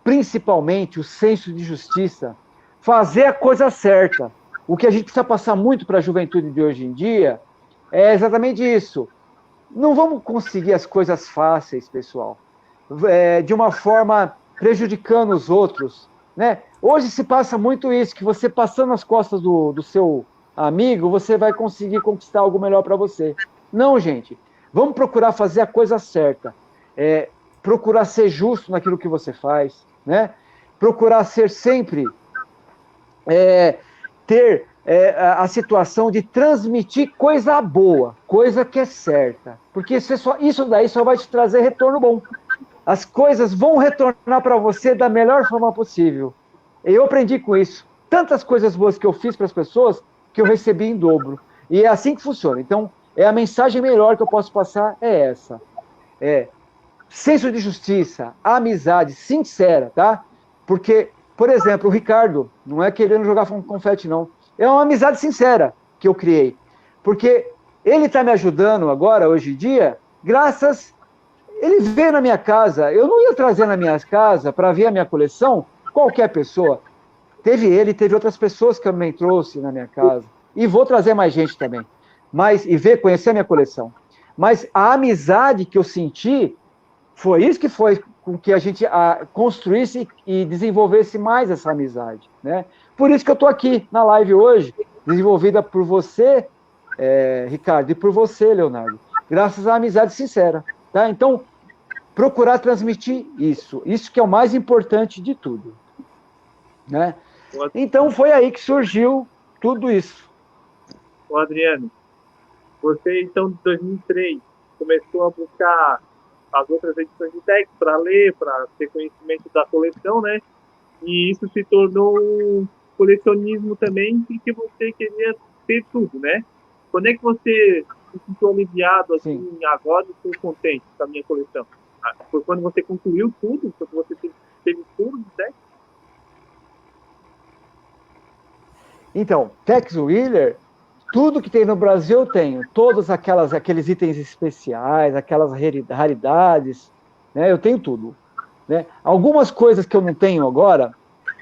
principalmente o senso de justiça, fazer a coisa certa. O que a gente precisa passar muito para a juventude de hoje em dia é exatamente isso. Não vamos conseguir as coisas fáceis, pessoal, de uma forma prejudicando os outros. Né? Hoje se passa muito isso, que você passando as costas do seu amigo, você vai conseguir conquistar algo melhor para você. Não, gente. Vamos procurar fazer a coisa certa. Procurar ser justo naquilo que você faz. Né? Procurar ser sempre... ter a situação de transmitir coisa boa, coisa que é certa. Porque isso daí só vai te trazer retorno bom. As coisas vão retornar para você da melhor forma possível. Eu aprendi com isso. Tantas coisas boas que eu fiz para as pessoas que eu recebi em dobro. E é assim que funciona. Então, a mensagem melhor que eu posso passar é essa. Senso de justiça, amizade sincera, tá? Porque, por exemplo, o Ricardo, não é querendo jogar confete, não. É uma amizade sincera que eu criei. Porque ele está me ajudando agora, hoje em dia, graças... Ele veio na minha casa, eu não ia trazer na minha casa para ver a minha coleção qualquer pessoa. Teve outras pessoas que eu também trouxe na minha casa. E vou trazer mais gente também. Conhecer a minha coleção. Mas a amizade que eu senti, foi isso que foi com que a gente construísse e desenvolvesse mais essa amizade. Né? Por isso que eu estou aqui na live hoje, desenvolvida por você, Ricardo, e por você, Leonardo. Graças à amizade sincera. Tá? Então, procurar transmitir isso. Isso que é o mais importante de tudo. Né? Então, foi aí que surgiu tudo isso. Ô, Adriano, você, então, de 2003, começou a buscar as outras edições de Tex para ler, para ter conhecimento da coleção, né? E isso se tornou colecionismo também, e que você queria ter tudo, né? Quando é que você se sentiu aliviado, assim, Sim. agora estou contente com a minha coleção? Foi quando você concluiu tudo? Quando você teve tudo, né? Então, Tex Willer, tudo que tem no Brasil eu tenho. Todos aqueles itens especiais, aquelas raridades, né? Eu tenho tudo. Né? Algumas coisas que eu não tenho agora,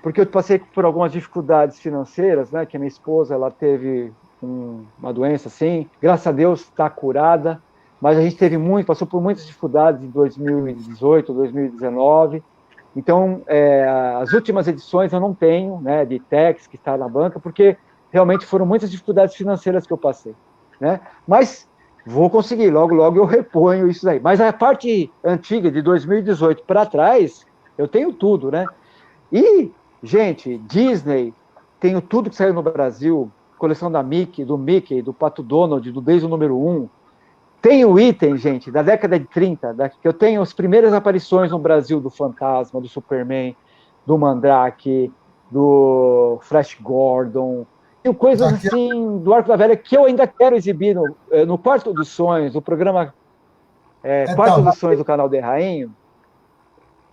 porque eu passei por algumas dificuldades financeiras, né? Que a minha esposa ela teve uma doença assim, graças a Deus está curada, mas a gente passou por muitas dificuldades em 2018, 2019. Então, as últimas edições eu não tenho, né, de Tex, que está na banca, porque realmente foram muitas dificuldades financeiras que eu passei. Né? Mas vou conseguir, logo, logo eu reponho isso aí. Mas a parte antiga, de 2018 para trás, eu tenho tudo, né? E, gente, Disney, tenho tudo que saiu no Brasil, coleção do Mickey, do Pato Donald, desde o número 1. Tenho item, gente, da década de 30, que eu tenho as primeiras aparições no Brasil do Fantasma, do Superman, do Mandrake, do Flash Gordon. Tenho coisas assim do Arco da Velha que eu ainda quero exibir no Quarto dos Sonhos, no programa Quarto dos Sonhos do canal de Rainho.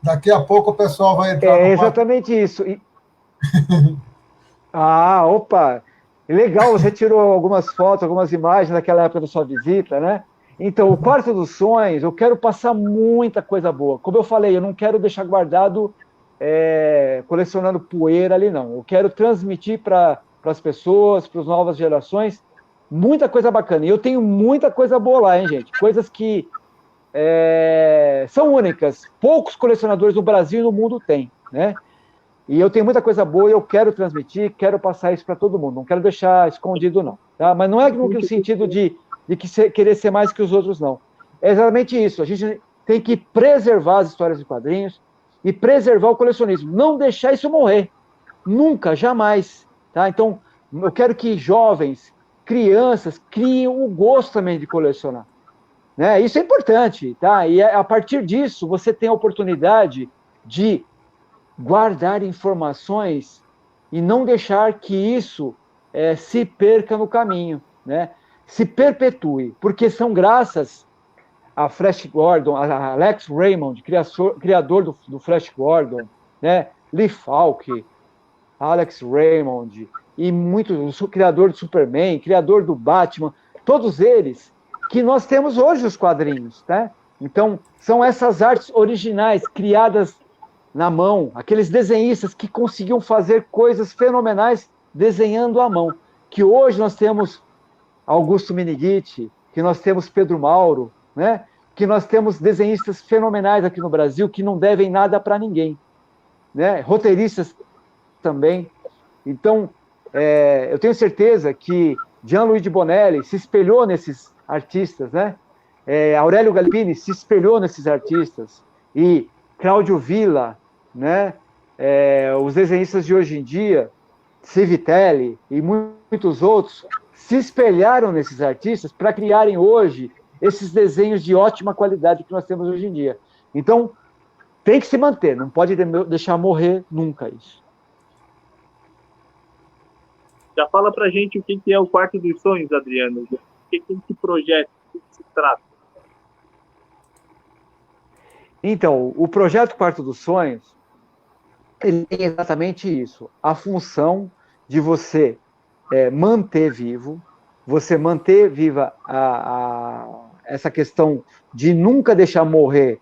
Daqui a pouco o pessoal vai entrar no exatamente quarto. Isso. Opa! Legal, você tirou algumas fotos, algumas imagens daquela época da sua visita, né? Então, o Quarto dos Sonhos, eu quero passar muita coisa boa. Como eu falei, eu não quero deixar guardado colecionando poeira ali, não. Eu quero transmitir para as pessoas, para as novas gerações, muita coisa bacana. E eu tenho muita coisa boa lá, hein, gente? Coisas que são únicas. Poucos colecionadores no Brasil e no mundo têm, né? E eu tenho muita coisa boa e eu quero transmitir, quero passar isso para todo mundo. Não quero deixar escondido, não. Tá? Mas não é no sentido de querer ser mais que os outros, não. É exatamente isso. A gente tem que preservar as histórias de quadrinhos e preservar o colecionismo. Não deixar isso morrer. Nunca, jamais. Tá? Então, eu quero que jovens, crianças, criem o gosto também de colecionar. Né? Isso é importante. Tá? E a partir disso, você tem a oportunidade de guardar informações e não deixar que isso se perca no caminho, né? Se perpetue, porque são graças a Flash Gordon, a Alex Raymond, criador do Flash Gordon, né? Lee Falk, Alex Raymond, e o criador do Superman, criador do Batman, todos eles que nós temos hoje os quadrinhos, né? Então, são essas artes originais, criadas na mão, aqueles desenhistas que conseguiam fazer coisas fenomenais desenhando à mão, que hoje nós temos Augusto Miniguiti, que nós temos Pedro Mauro, né? Que nós temos desenhistas fenomenais aqui no Brasil que não devem nada para ninguém, né? Roteiristas também. Então, eu tenho certeza que Gianluigi Bonelli se espelhou nesses artistas, né? Aurélio Galpini se espelhou nesses artistas, e Cláudio Villa, né? Os desenhistas de hoje em dia, Civitelli e muitos outros, se espelharam nesses artistas para criarem hoje esses desenhos de ótima qualidade que nós temos hoje em dia. Então, tem que se manter, não pode deixar morrer nunca isso. Já fala pra gente o que é o Quarto dos Sonhos, Adriano. O que é esse projeto? Do que se trata? Então, o projeto Quarto dos Sonhos, ele tem exatamente isso. A função de você manter vivo, você manter viva essa questão de nunca deixar morrer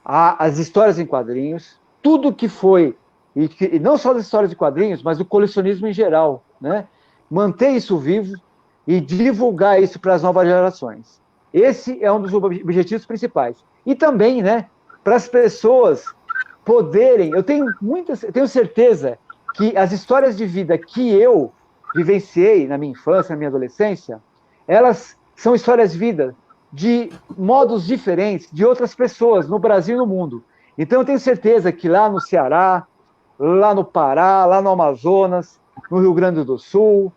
as histórias em quadrinhos, tudo que foi, e não só as histórias de quadrinhos, mas o colecionismo em geral, né? Manter isso vivo e divulgar isso para as novas gerações. Esse é um dos objetivos principais. E também, né, para as pessoas poderem... Eu tenho certeza que as histórias de vida que eu vivenciei na minha infância, na minha adolescência, elas são histórias de vida de modos diferentes de outras pessoas no Brasil e no mundo. Então eu tenho certeza que lá no Ceará, lá no Pará, lá no Amazonas, no Rio Grande do Sul,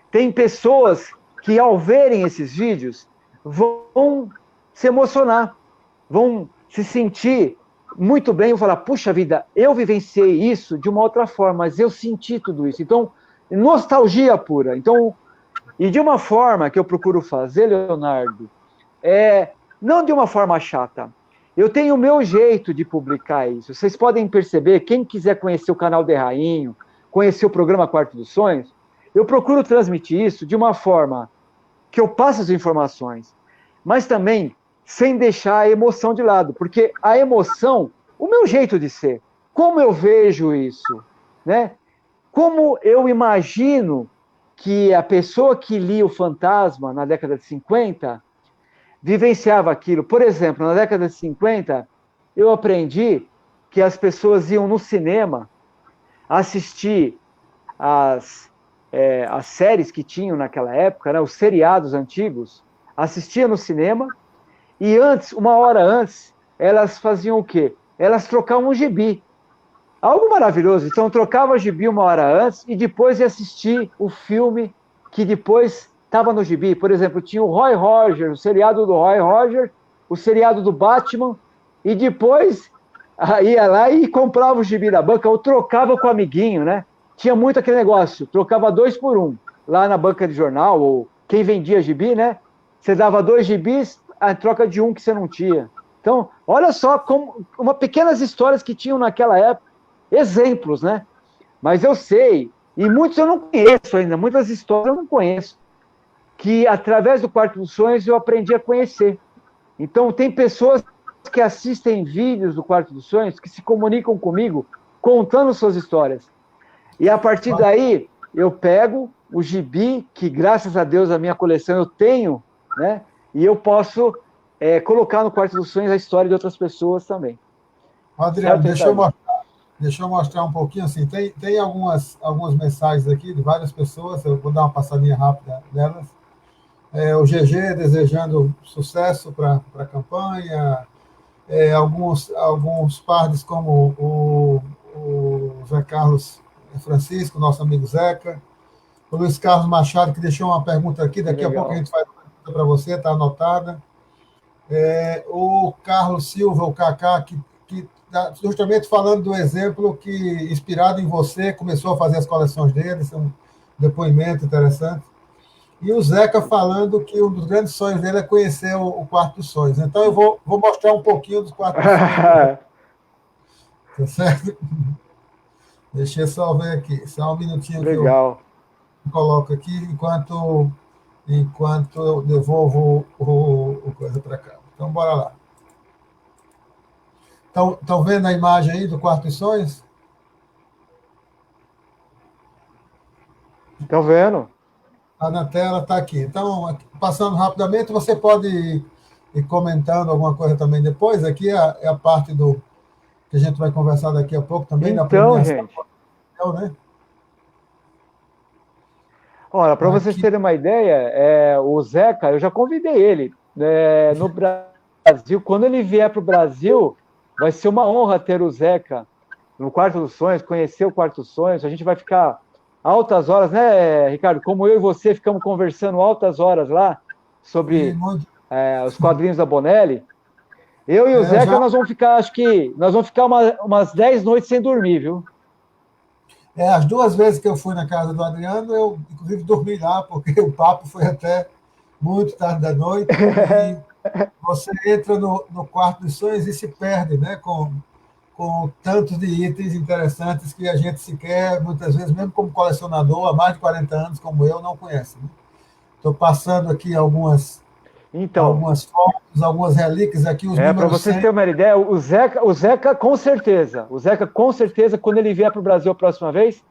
tem pessoas que, ao verem esses vídeos, vão se emocionar, vão se sentir muito bem, eu vou falar, puxa vida, eu vivenciei isso de uma outra forma, mas eu senti tudo isso. Então, nostalgia pura. Então, e de uma forma que eu procuro fazer, Leonardo, não de uma forma chata. Eu tenho o meu jeito de publicar isso. Vocês podem perceber, quem quiser conhecer o canal de Rainho, conhecer o programa Quarto dos Sonhos, eu procuro transmitir isso de uma forma que eu passe as informações, mas também sem deixar a emoção de lado, porque a emoção, o meu jeito de ser, como eu vejo isso, né? Como eu imagino que a pessoa que lia o Fantasma na década de 50 vivenciava aquilo. Por exemplo, na década de 50, eu aprendi que as pessoas iam no cinema assistir as séries que tinham naquela época, né, os seriados antigos, assistiam no cinema, e antes, uma hora antes, elas faziam o quê? Elas trocavam um gibi. Algo maravilhoso. Então, trocava o gibi uma hora antes e depois ia assistir o filme que depois estava no gibi. Por exemplo, tinha o Roy Rogers, o seriado do Roy Rogers, o seriado do Batman, e depois ia lá e comprava o gibi da banca, ou trocava com o amiguinho, né? Tinha muito aquele negócio, trocava 2 por 1, lá na banca de jornal, ou quem vendia gibi, né? Você dava 2 gibis, a troca de um que você não tinha. Então, olha só como pequenas histórias que tinham naquela época, exemplos, né? Mas eu sei, e muitos eu não conheço ainda, muitas histórias eu não conheço, que através do Quarto dos Sonhos eu aprendi a conhecer. Então, tem pessoas que assistem vídeos do Quarto dos Sonhos, que se comunicam comigo, contando suas histórias. E a partir daí, eu pego o gibi, que graças a Deus a minha coleção eu tenho, né? E eu posso colocar no Quarto dos Sonhos a história de outras pessoas também. Adriano, deixa eu mostrar um pouquinho, assim, tem algumas mensagens aqui de várias pessoas, eu vou dar uma passadinha rápida delas. O GG desejando sucesso para a campanha, alguns pardes como o Zé Carlos Francisco, nosso amigo Zeca, o Luiz Carlos Machado, que deixou uma pergunta aqui, daqui a pouco a gente faz uma pergunta para você, está anotada. O Carlos Silva, o Cacá, que justamente falando do exemplo que, inspirado em você, começou a fazer as coleções dele, isso é um depoimento interessante. E o Zeca falando que um dos grandes sonhos dele é conhecer o Quarto dos Sonhos. Então, eu vou mostrar um pouquinho dos Quartos dos Sonhos. Tá certo? Deixa eu só ver aqui. Só um minutinho. Legal. Que eu coloco aqui enquanto eu devolvo o coisa para cá. Então, bora lá. Estão vendo a imagem aí do Quarto dos Sonhos? Estão vendo? Está na tela, está aqui. Então, passando rapidamente, você pode ir comentando alguma coisa também depois. Aqui é a parte que a gente vai conversar daqui a pouco também. Então, gente... né? Olha, para vocês terem uma ideia, o Zeca, eu já convidei ele no Brasil. Quando ele vier para o Brasil, vai ser uma honra ter o Zeca no Quarto dos Sonhos, conhecer o Quarto dos Sonhos. A gente vai ficar altas horas, né, Ricardo? Como eu e você ficamos conversando altas horas lá sobre os quadrinhos da Bonelli. Eu e o Zeca, nós vamos ficar, umas 10 noites sem dormir, viu? As 2 vezes que eu fui na casa do Adriano, eu, inclusive, dormi lá, porque o papo foi até muito tarde da noite. E você entra no Quarto dos Sonhos e se perde, né? Com tantos de itens interessantes que a gente sequer, muitas vezes, mesmo como colecionador, há mais de 40 anos, como eu, não conhece. Estou passando aqui algumas fotos, algumas relíquias aqui. Para vocês terem uma ideia, o Zeca, com certeza, quando ele vier para o Brasil a próxima vez,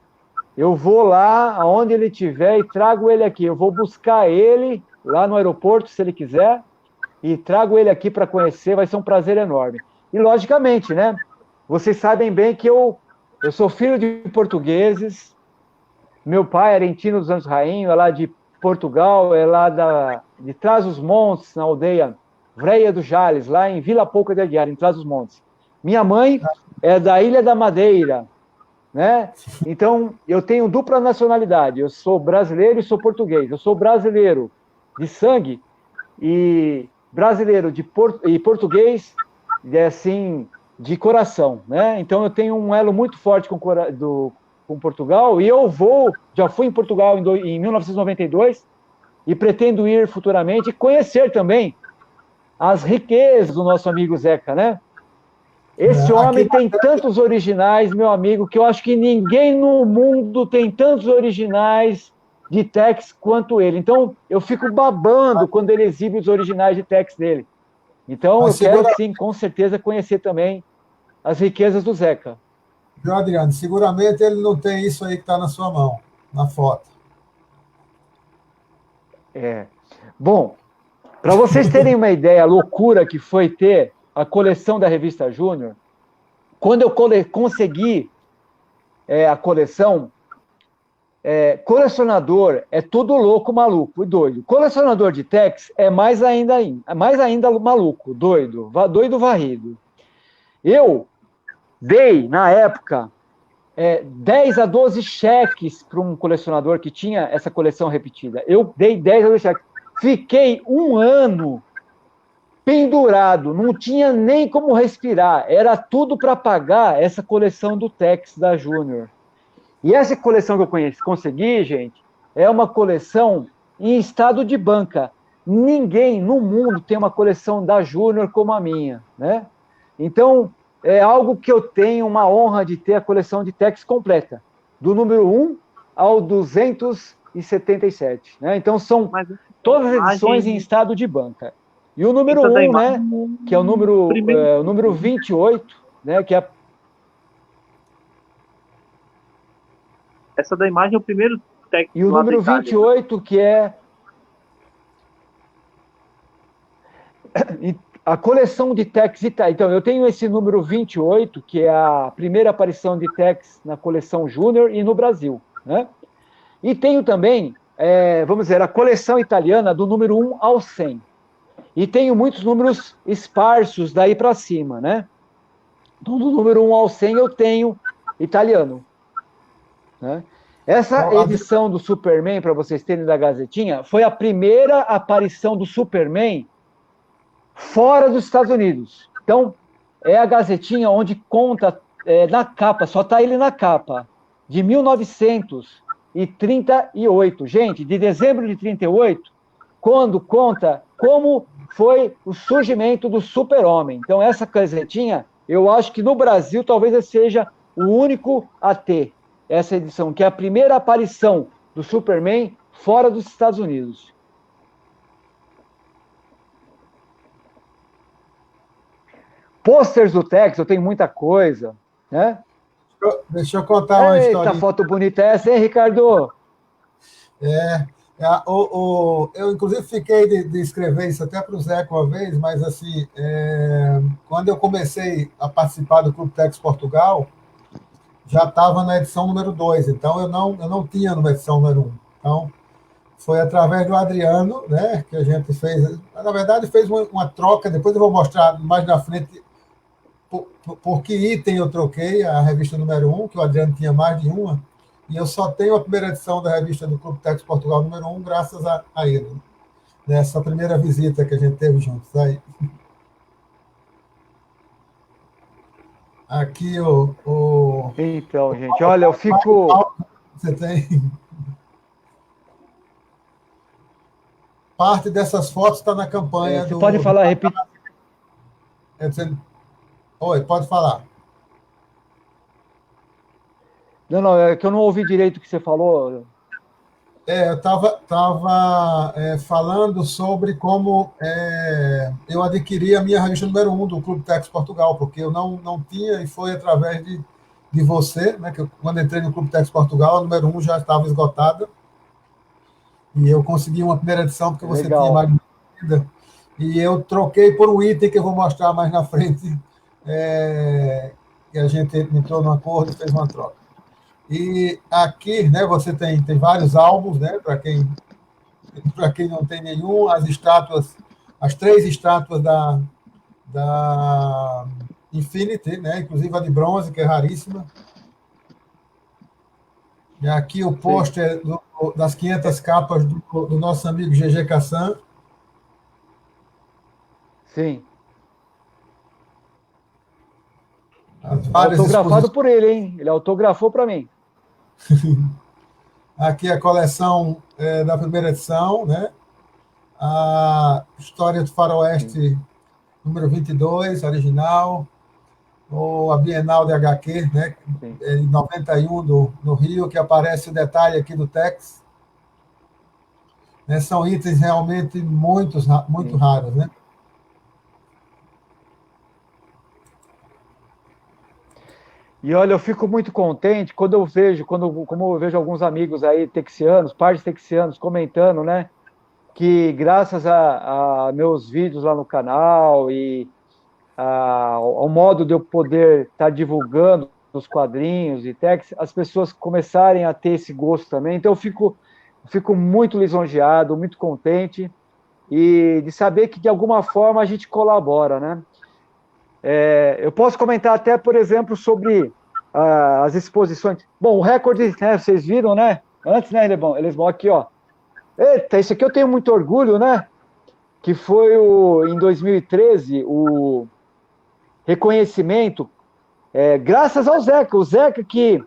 eu vou lá, aonde ele estiver, e trago ele aqui. Eu vou buscar ele lá no aeroporto, se ele quiser, e trago ele aqui para conhecer, vai ser um prazer enorme. E, logicamente, né? Vocês sabem bem que eu sou filho de portugueses, meu pai é argentino dos Anos Rainho, é lá de Portugal, é lá de Trás-os-Montes, na aldeia Vreia do Jales, lá em Vila Pouca de Aguiar, em Trás-os-Montes. Minha mãe é da Ilha da Madeira, né? Então, eu tenho dupla nacionalidade, eu sou brasileiro e sou português. Eu sou brasileiro de sangue e brasileiro e português, assim... de coração, né? Então eu tenho um elo muito forte com Portugal, e já fui em Portugal em 1992 e pretendo ir futuramente e conhecer também as riquezas do nosso amigo Zeca, né? Esse homem tem tantos originais, meu amigo, que eu acho que ninguém no mundo tem tantos originais de Tex quanto ele. Então, eu fico babando quando ele exibe os originais de Tex dele. Então, eu quero, sim, com certeza, conhecer também as riquezas do Zeca. Viu, Adriano? Seguramente ele não tem isso aí que está na sua mão, na foto. Bom, para vocês terem uma ideia, a loucura que foi ter a coleção da Revista Júnior, quando eu consegui a coleção, colecionador é tudo louco, maluco e doido. Colecionador de Tex é mais ainda maluco, doido varrido. Eu dei, na época, 10 a 12 cheques para um colecionador que tinha essa coleção repetida. Eu dei 10 a 12 cheques. Fiquei um ano pendurado, não tinha nem como respirar. Era tudo para pagar essa coleção do Tex da Júnior. E essa coleção que eu consegui, gente, é uma coleção em estado de banca. Ninguém no mundo tem uma coleção da Júnior como a minha, né? Então, é algo que eu tenho uma honra de ter a coleção de Tex completa, do número 1 ao 277, né? Então, são todas as edições em estado de banca. E o número 1, né, que é o número 28, né, que é essa da imagem é o primeiro Tex. E o número 28, que é a coleção de Tex Itália. Então, eu tenho esse número 28, que é a primeira aparição de Tex na coleção Júnior e no Brasil, né? E tenho também, vamos dizer, a coleção italiana do número 1 ao 100. E tenho muitos números esparsos daí para cima, né? Então, do número 1 ao 100 eu tenho italiano, né? Essa edição do Superman, para vocês terem da Gazetinha, foi a primeira aparição do Superman fora dos Estados Unidos. Então, é a Gazetinha onde conta na capa, só está ele na capa, de 1938. Gente, de dezembro de 38, quando conta como foi o surgimento do Super-Homem. Então, essa Gazetinha, eu acho que no Brasil talvez seja o único a ter essa edição, que é a primeira aparição do Superman fora dos Estados Unidos. Pôsteres do Tex, eu tenho muita coisa, né? Deixa eu contar uma história. Eita, foto bonita essa, hein, Ricardo? Eu, inclusive, fiquei de escrever isso até para o Zeca uma vez, mas, assim, quando eu comecei a participar do Clube Tex Portugal, já estava na edição número 2, então eu não tinha na edição número 1. Então, foi através do Adriano, né, que a gente fez, na verdade, fez uma troca, depois eu vou mostrar mais na frente por que item eu troquei a revista número 1, que o Adriano tinha mais de uma, e eu só tenho a primeira edição da revista do Clube Tex Portugal número 1 graças a ele, nessa primeira visita que a gente teve juntos. Aí. Aqui Então, gente, olha, eu fico... Você tem... Parte dessas fotos está na campanha Você pode falar, repetir. Oi, pode falar. Não, é que eu não ouvi direito o que você falou. Eu estava falando sobre como eu adquiri a minha revista número 1 do Clube Tex Portugal, porque eu não tinha, e foi através de você, né, que quando entrei no Clube Tex Portugal, a número 1 já estava esgotada, e eu consegui uma primeira edição, porque você tinha mais vida, e eu troquei por um item que eu vou mostrar mais na frente, que a gente entrou num acordo e fez uma troca. E aqui, né, você tem vários álbuns, né, para quem não tem nenhum, as 3 estátuas da Infinity, né, inclusive a de bronze, que é raríssima. E aqui o pôster das 500 capas do nosso amigo GG Cassan. Sim. várias Autografado por ele, hein? Ele autografou para mim. Aqui a coleção da primeira edição, né? A História do Faroeste número 22, original, ou a Bienal de HQ, né? Em 91, no Rio, que aparece o detalhe aqui do Tex. Né? São itens realmente muito raros, né? E olha, eu fico muito contente quando eu vejo, como eu vejo alguns amigos aí texianos, pares texianos comentando, né, que graças a meus vídeos lá no canal e ao modo de eu poder estar divulgando os quadrinhos e tex, as pessoas começarem a ter esse gosto também. Então eu fico muito lisonjeado, muito contente e de saber que de alguma forma a gente colabora, né? Eu posso comentar até, por exemplo, sobre as exposições. Bom, o recorde, né, vocês viram, né? Antes, né, eles vão aqui, ó. Eita, isso aqui eu tenho muito orgulho, né? Que foi em 2013 o reconhecimento, graças ao Zeca. O Zeca que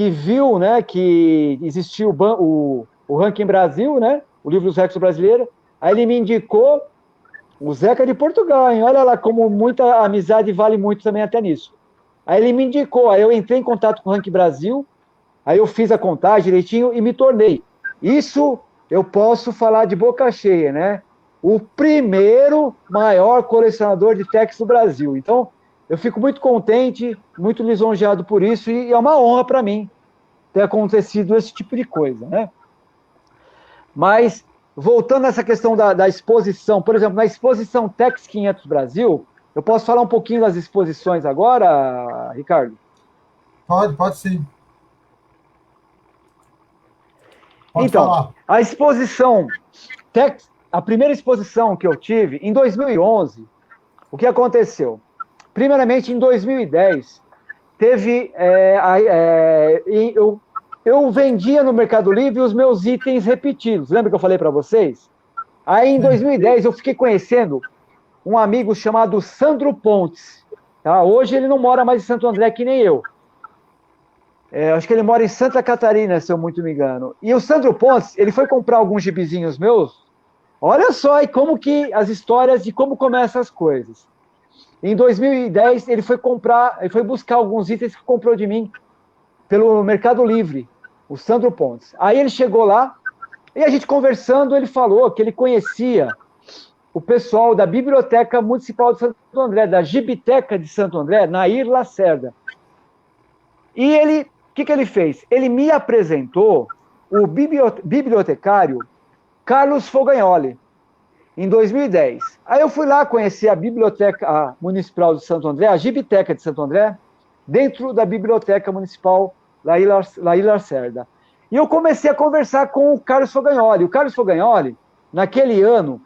viu, né, que existia o Ranking Brasil, né? O livro dos recordes brasileiros. Aí ele me indicou o Zeca de Portugal, hein? Olha lá como muita amizade vale muito também até nisso. Aí ele me indicou, aí eu entrei em contato com o Ranking Brasil, aí eu fiz a contagem direitinho e me tornei. Isso eu posso falar de boca cheia, né? O primeiro maior colecionador de tex do Brasil. Então, eu fico muito contente, muito lisonjeado por isso, e é uma honra para mim ter acontecido esse tipo de coisa, né? Mas, voltando nessa questão da exposição, por exemplo, na exposição Tex 500 Brasil, eu posso falar um pouquinho das exposições agora, Ricardo? Pode sim. Pode então, falar. A exposição Tex, a primeira exposição que eu tive, em 2011, o que aconteceu? Primeiramente, em 2010, teve... eu vendia no Mercado Livre os meus itens repetidos. Lembra que eu falei para vocês? Aí, em 2010, eu fiquei conhecendo um amigo chamado Sandro Pontes. Tá? Hoje ele não mora mais em Santo André, que nem eu. Acho que ele mora em Santa Catarina, se eu muito me engano. E o Sandro Pontes, ele foi comprar alguns gibizinhos meus. Olha só aí como que as histórias de como começam as coisas. Em 2010, ele foi buscar alguns itens que comprou de mim pelo Mercado Livre, o Sandro Pontes. Aí ele chegou lá, e a gente conversando, ele falou que ele conhecia o pessoal da Biblioteca Municipal de Santo André, da Gibiteca de Santo André, Nair Lacerda. E ele, o que ele fez? Ele me apresentou o bibliotecário Carlos Fogagnoli, em 2010. Aí eu fui lá conhecer a Biblioteca Municipal de Santo André, a Gibiteca de Santo André, dentro da Biblioteca Municipal Nair Lacerda. E eu comecei a conversar com o Carlos Fogagnoli. O Carlos Fogagnoli, naquele ano,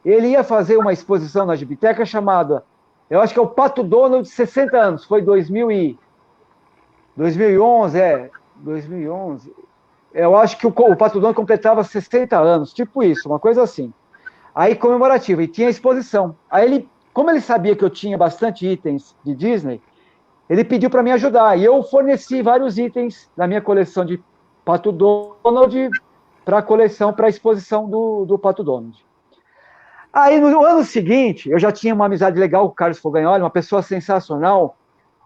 ele ia fazer uma exposição na Gibiteca chamada, eu acho que é o Pato Donald de 60 anos, foi 2011, 2011. Eu acho que o Pato Donald completava 60 anos, tipo isso, uma coisa assim. Aí comemorativa, e tinha exposição. Aí ele, como ele sabia que eu tinha bastante itens de Disney, ele pediu para me ajudar, e eu forneci vários itens da minha coleção de Pato Donald para a exposição do Pato Donald. Aí, no ano seguinte, eu já tinha uma amizade legal com o Carlos Fogagnoli, uma pessoa sensacional,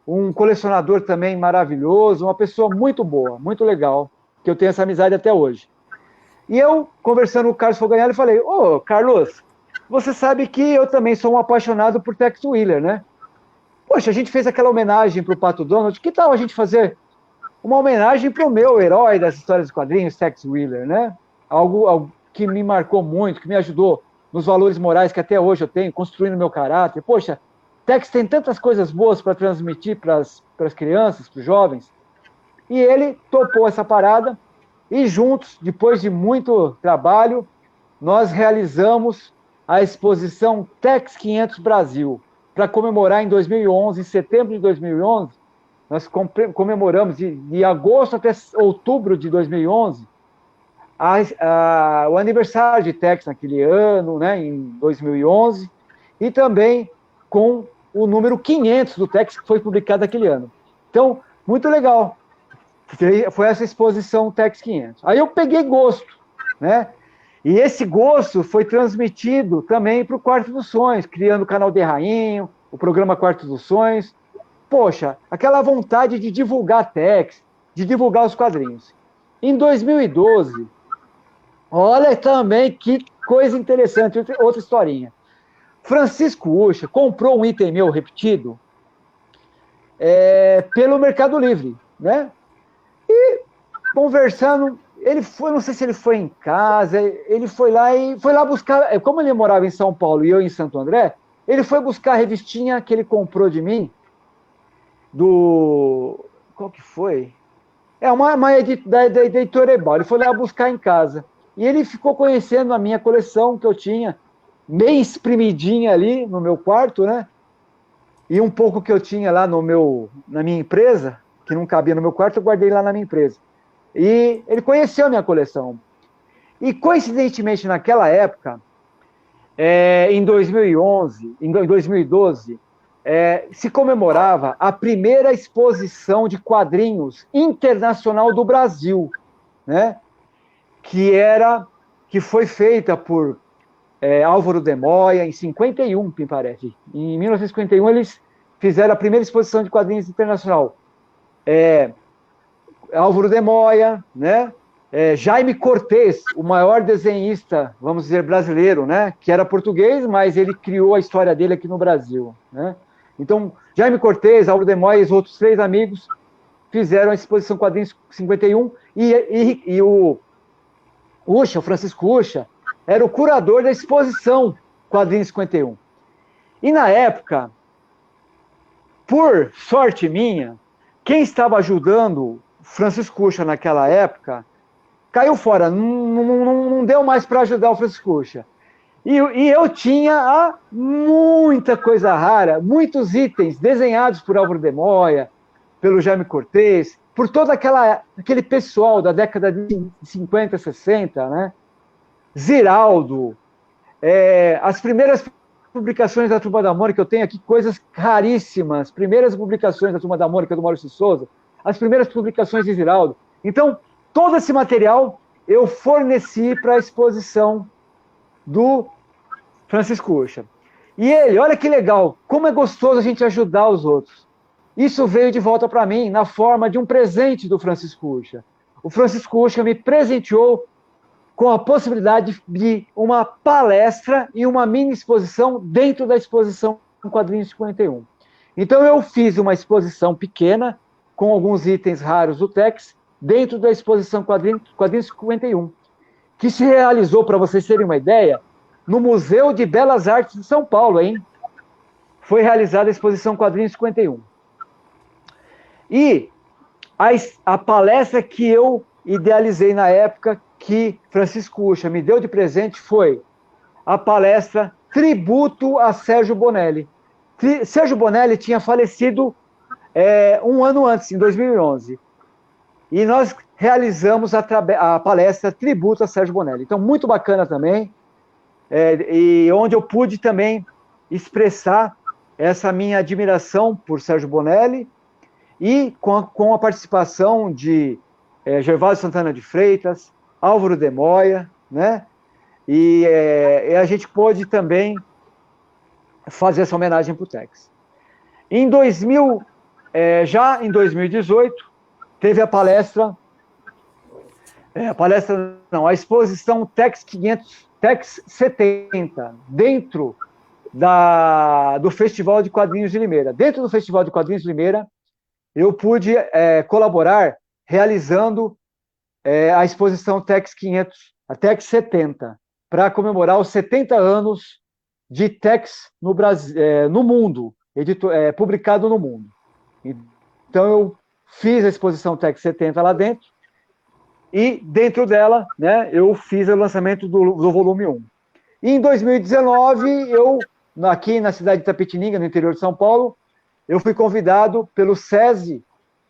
um colecionador também maravilhoso, uma pessoa muito boa, muito legal, que eu tenho essa amizade até hoje. E eu, conversando com o Carlos Fogagnoli, falei, Carlos, você sabe que eu também sou um apaixonado por Tex Willer, né? Poxa, a gente fez aquela homenagem para o Pato Donald, que tal a gente fazer uma homenagem para o meu herói das histórias dos quadrinhos, Tex Willer, né? Algo que me marcou muito, que me ajudou nos valores morais que até hoje eu tenho, construindo meu caráter. Poxa, Tex tem tantas coisas boas para transmitir para as crianças, para os jovens. E ele topou essa parada e juntos, depois de muito trabalho, nós realizamos a exposição Tex 500 Brasil, para comemorar em 2011, em setembro de 2011, nós comemoramos de agosto até outubro de 2011, o aniversário de Tex naquele ano, né, em 2011, e também com o número 500 do Tex, que foi publicado aquele ano. Então, muito legal. Foi essa exposição Tex 500. Aí eu peguei gosto, né? E esse gosto foi transmitido também para o Quarto dos Sonhos, criando o canal de Rainho, o programa Quarto dos Sonhos. Poxa, aquela vontade de divulgar Tex, de divulgar os quadrinhos. Em 2012, olha também que coisa interessante, outra historinha. Francisco Ucha comprou um item meu repetido pelo Mercado Livre, né? E conversando, ele foi, não sei se ele foi em casa, ele foi lá buscar, como ele morava em São Paulo e eu em Santo André, ele foi buscar a revistinha que ele comprou de mim, qual que foi? Uma da editora Ebal, ele foi lá buscar em casa, e ele ficou conhecendo a minha coleção que eu tinha, bem espremidinha ali no meu quarto, né? E um pouco que eu tinha lá na minha empresa, que não cabia no meu quarto, eu guardei lá na minha empresa. E ele conheceu a minha coleção. E, coincidentemente, naquela época, em 2011, em 2012, se comemorava a primeira exposição de quadrinhos internacional do Brasil, né? Que foi feita por Álvaro de Moya, em 51, me parece. Em 1951, eles fizeram a primeira exposição de quadrinhos internacional. Álvaro de Moya, né? Jaime Cortez, o maior desenhista, vamos dizer, brasileiro, né? Que era português, mas ele criou a história dele aqui no Brasil, né? Então, Jaime Cortez, Álvaro de Moya e os outros 3 amigos fizeram a exposição Quadrinhos 51 e o Francisco Ucha, era o curador da exposição Quadrinhos 51. E na época, por sorte minha, quem estava ajudando Francisco Ucha naquela época caiu fora, não deu mais para ajudar o Francisco Ucha. E eu tinha muita coisa rara, muitos itens desenhados por Álvaro de Moya, pelo Jaime Cortez, por todo aquele pessoal da década de 50, 60, né? Ziraldo, as primeiras publicações da Turma da Mônica, eu tenho aqui coisas raríssimas, primeiras publicações da Turma da Mônica, do Maurício de Souza, as primeiras publicações de Ziraldo. Então, todo esse material eu forneci para a exposição do Francisco Ucha. E ele, olha que legal, como é gostoso a gente ajudar os outros. Isso veio de volta para mim na forma de um presente do Francisco Ucha. O Francisco Ucha me presenteou com a possibilidade de uma palestra e uma mini exposição dentro da exposição Quadrinhos 51. Então eu fiz uma exposição pequena com alguns itens raros do Tex dentro da exposição Quadrinhos 51, que se realizou, para vocês terem uma ideia, no Museu de Belas Artes de São Paulo, hein? Foi realizada a exposição Quadrinhos 51. E a palestra que eu idealizei na época, que Francisco Ucha me deu de presente, foi a palestra Tributo a Sérgio Bonelli. Sérgio Bonelli tinha falecido um ano antes, em 2011. E nós realizamos a palestra Tributo a Sérgio Bonelli. Então, muito bacana também, e onde eu pude também expressar essa minha admiração por Sérgio Bonelli, e com a participação de Gervásio Santana de Freitas, Álvaro de Moya, né? E a gente pôde também fazer essa homenagem para o Tex. Já em 2018, teve a exposição Tex 500, Tex 70, dentro do Festival de Quadrinhos de Limeira. Dentro do Festival de Quadrinhos de Limeira, eu pude colaborar realizando a exposição Tex 500, a Tex 70, para comemorar os 70 anos de Tex no Brasil, no mundo, publicado no mundo. Então, eu fiz a exposição Tex 70 lá dentro, e dentro dela, né, eu fiz o lançamento do volume 1. E em 2019, aqui na cidade de Itapetininga, no interior de São Paulo, eu fui convidado pelo SESI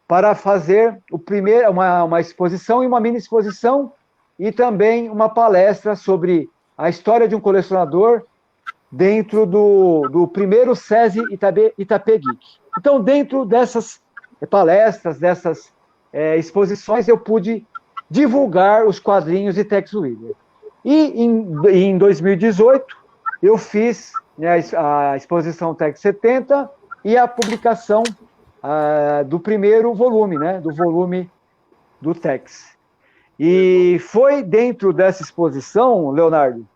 para fazer uma exposição e uma mini exposição, e também uma palestra sobre a história de um colecionador dentro do primeiro SESI Itapê Geek. Então, dentro dessas palestras, dessas exposições, eu pude divulgar os quadrinhos de Tex Willer. E em 2018, eu fiz, né, a exposição Tex 70 e a publicação do primeiro volume, né, do volume do Tex. E foi dentro dessa exposição, Leonardo,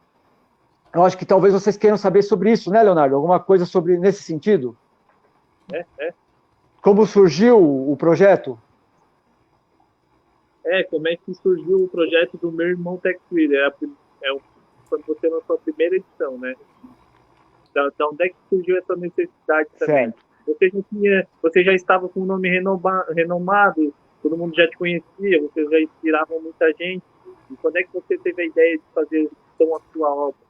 eu acho que talvez vocês queiram saber sobre isso, né, Leonardo? Alguma coisa nesse sentido? Como surgiu o projeto? Como é que surgiu o projeto do meu irmão Tex Willer? Quando você lançou a primeira edição, né? Da onde é que surgiu essa necessidade também? Certo. Você já estava com um nome renomado, todo mundo já te conhecia, você já inspirava muita gente. E quando é que você teve a ideia de fazer tão a sua obra?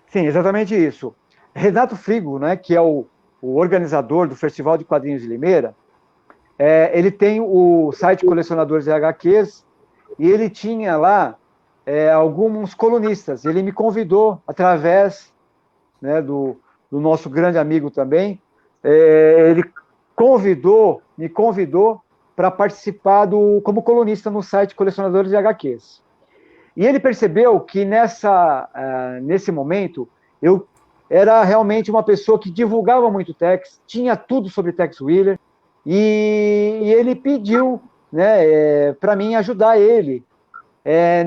Sim, exatamente isso. Renato Frigo, né, que é o organizador do Festival de Quadrinhos de Limeira, ele tem o site Colecionadores de HQs e ele tinha lá alguns colunistas. Ele me convidou, através, né, do nosso grande amigo também, ele me convidou para participar como colunista no site Colecionadores de HQs. E ele percebeu que nesse momento eu era realmente uma pessoa que divulgava muito Tex, tinha tudo sobre Tex Willer, e ele pediu, né, para mim ajudar ele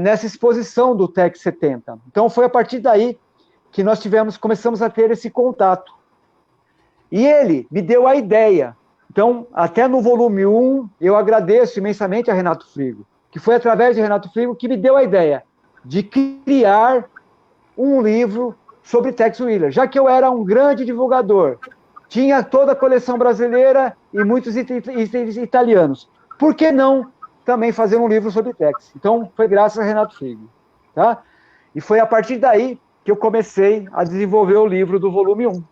nessa exposição do Tex 70. Então foi a partir daí que nós começamos a ter esse contato. E ele me deu a ideia. Então, até no volume 1, eu agradeço imensamente a Renato Frigo, que foi através de Renato Frigo que me deu a ideia de criar um livro sobre Tex Willer, já que eu era um grande divulgador, tinha toda a coleção brasileira e muitos itens italianos. Por que não também fazer um livro sobre Tex? Então, foi graças a Renato Frigo. Tá? E foi a partir daí que eu comecei a desenvolver o livro do volume 1.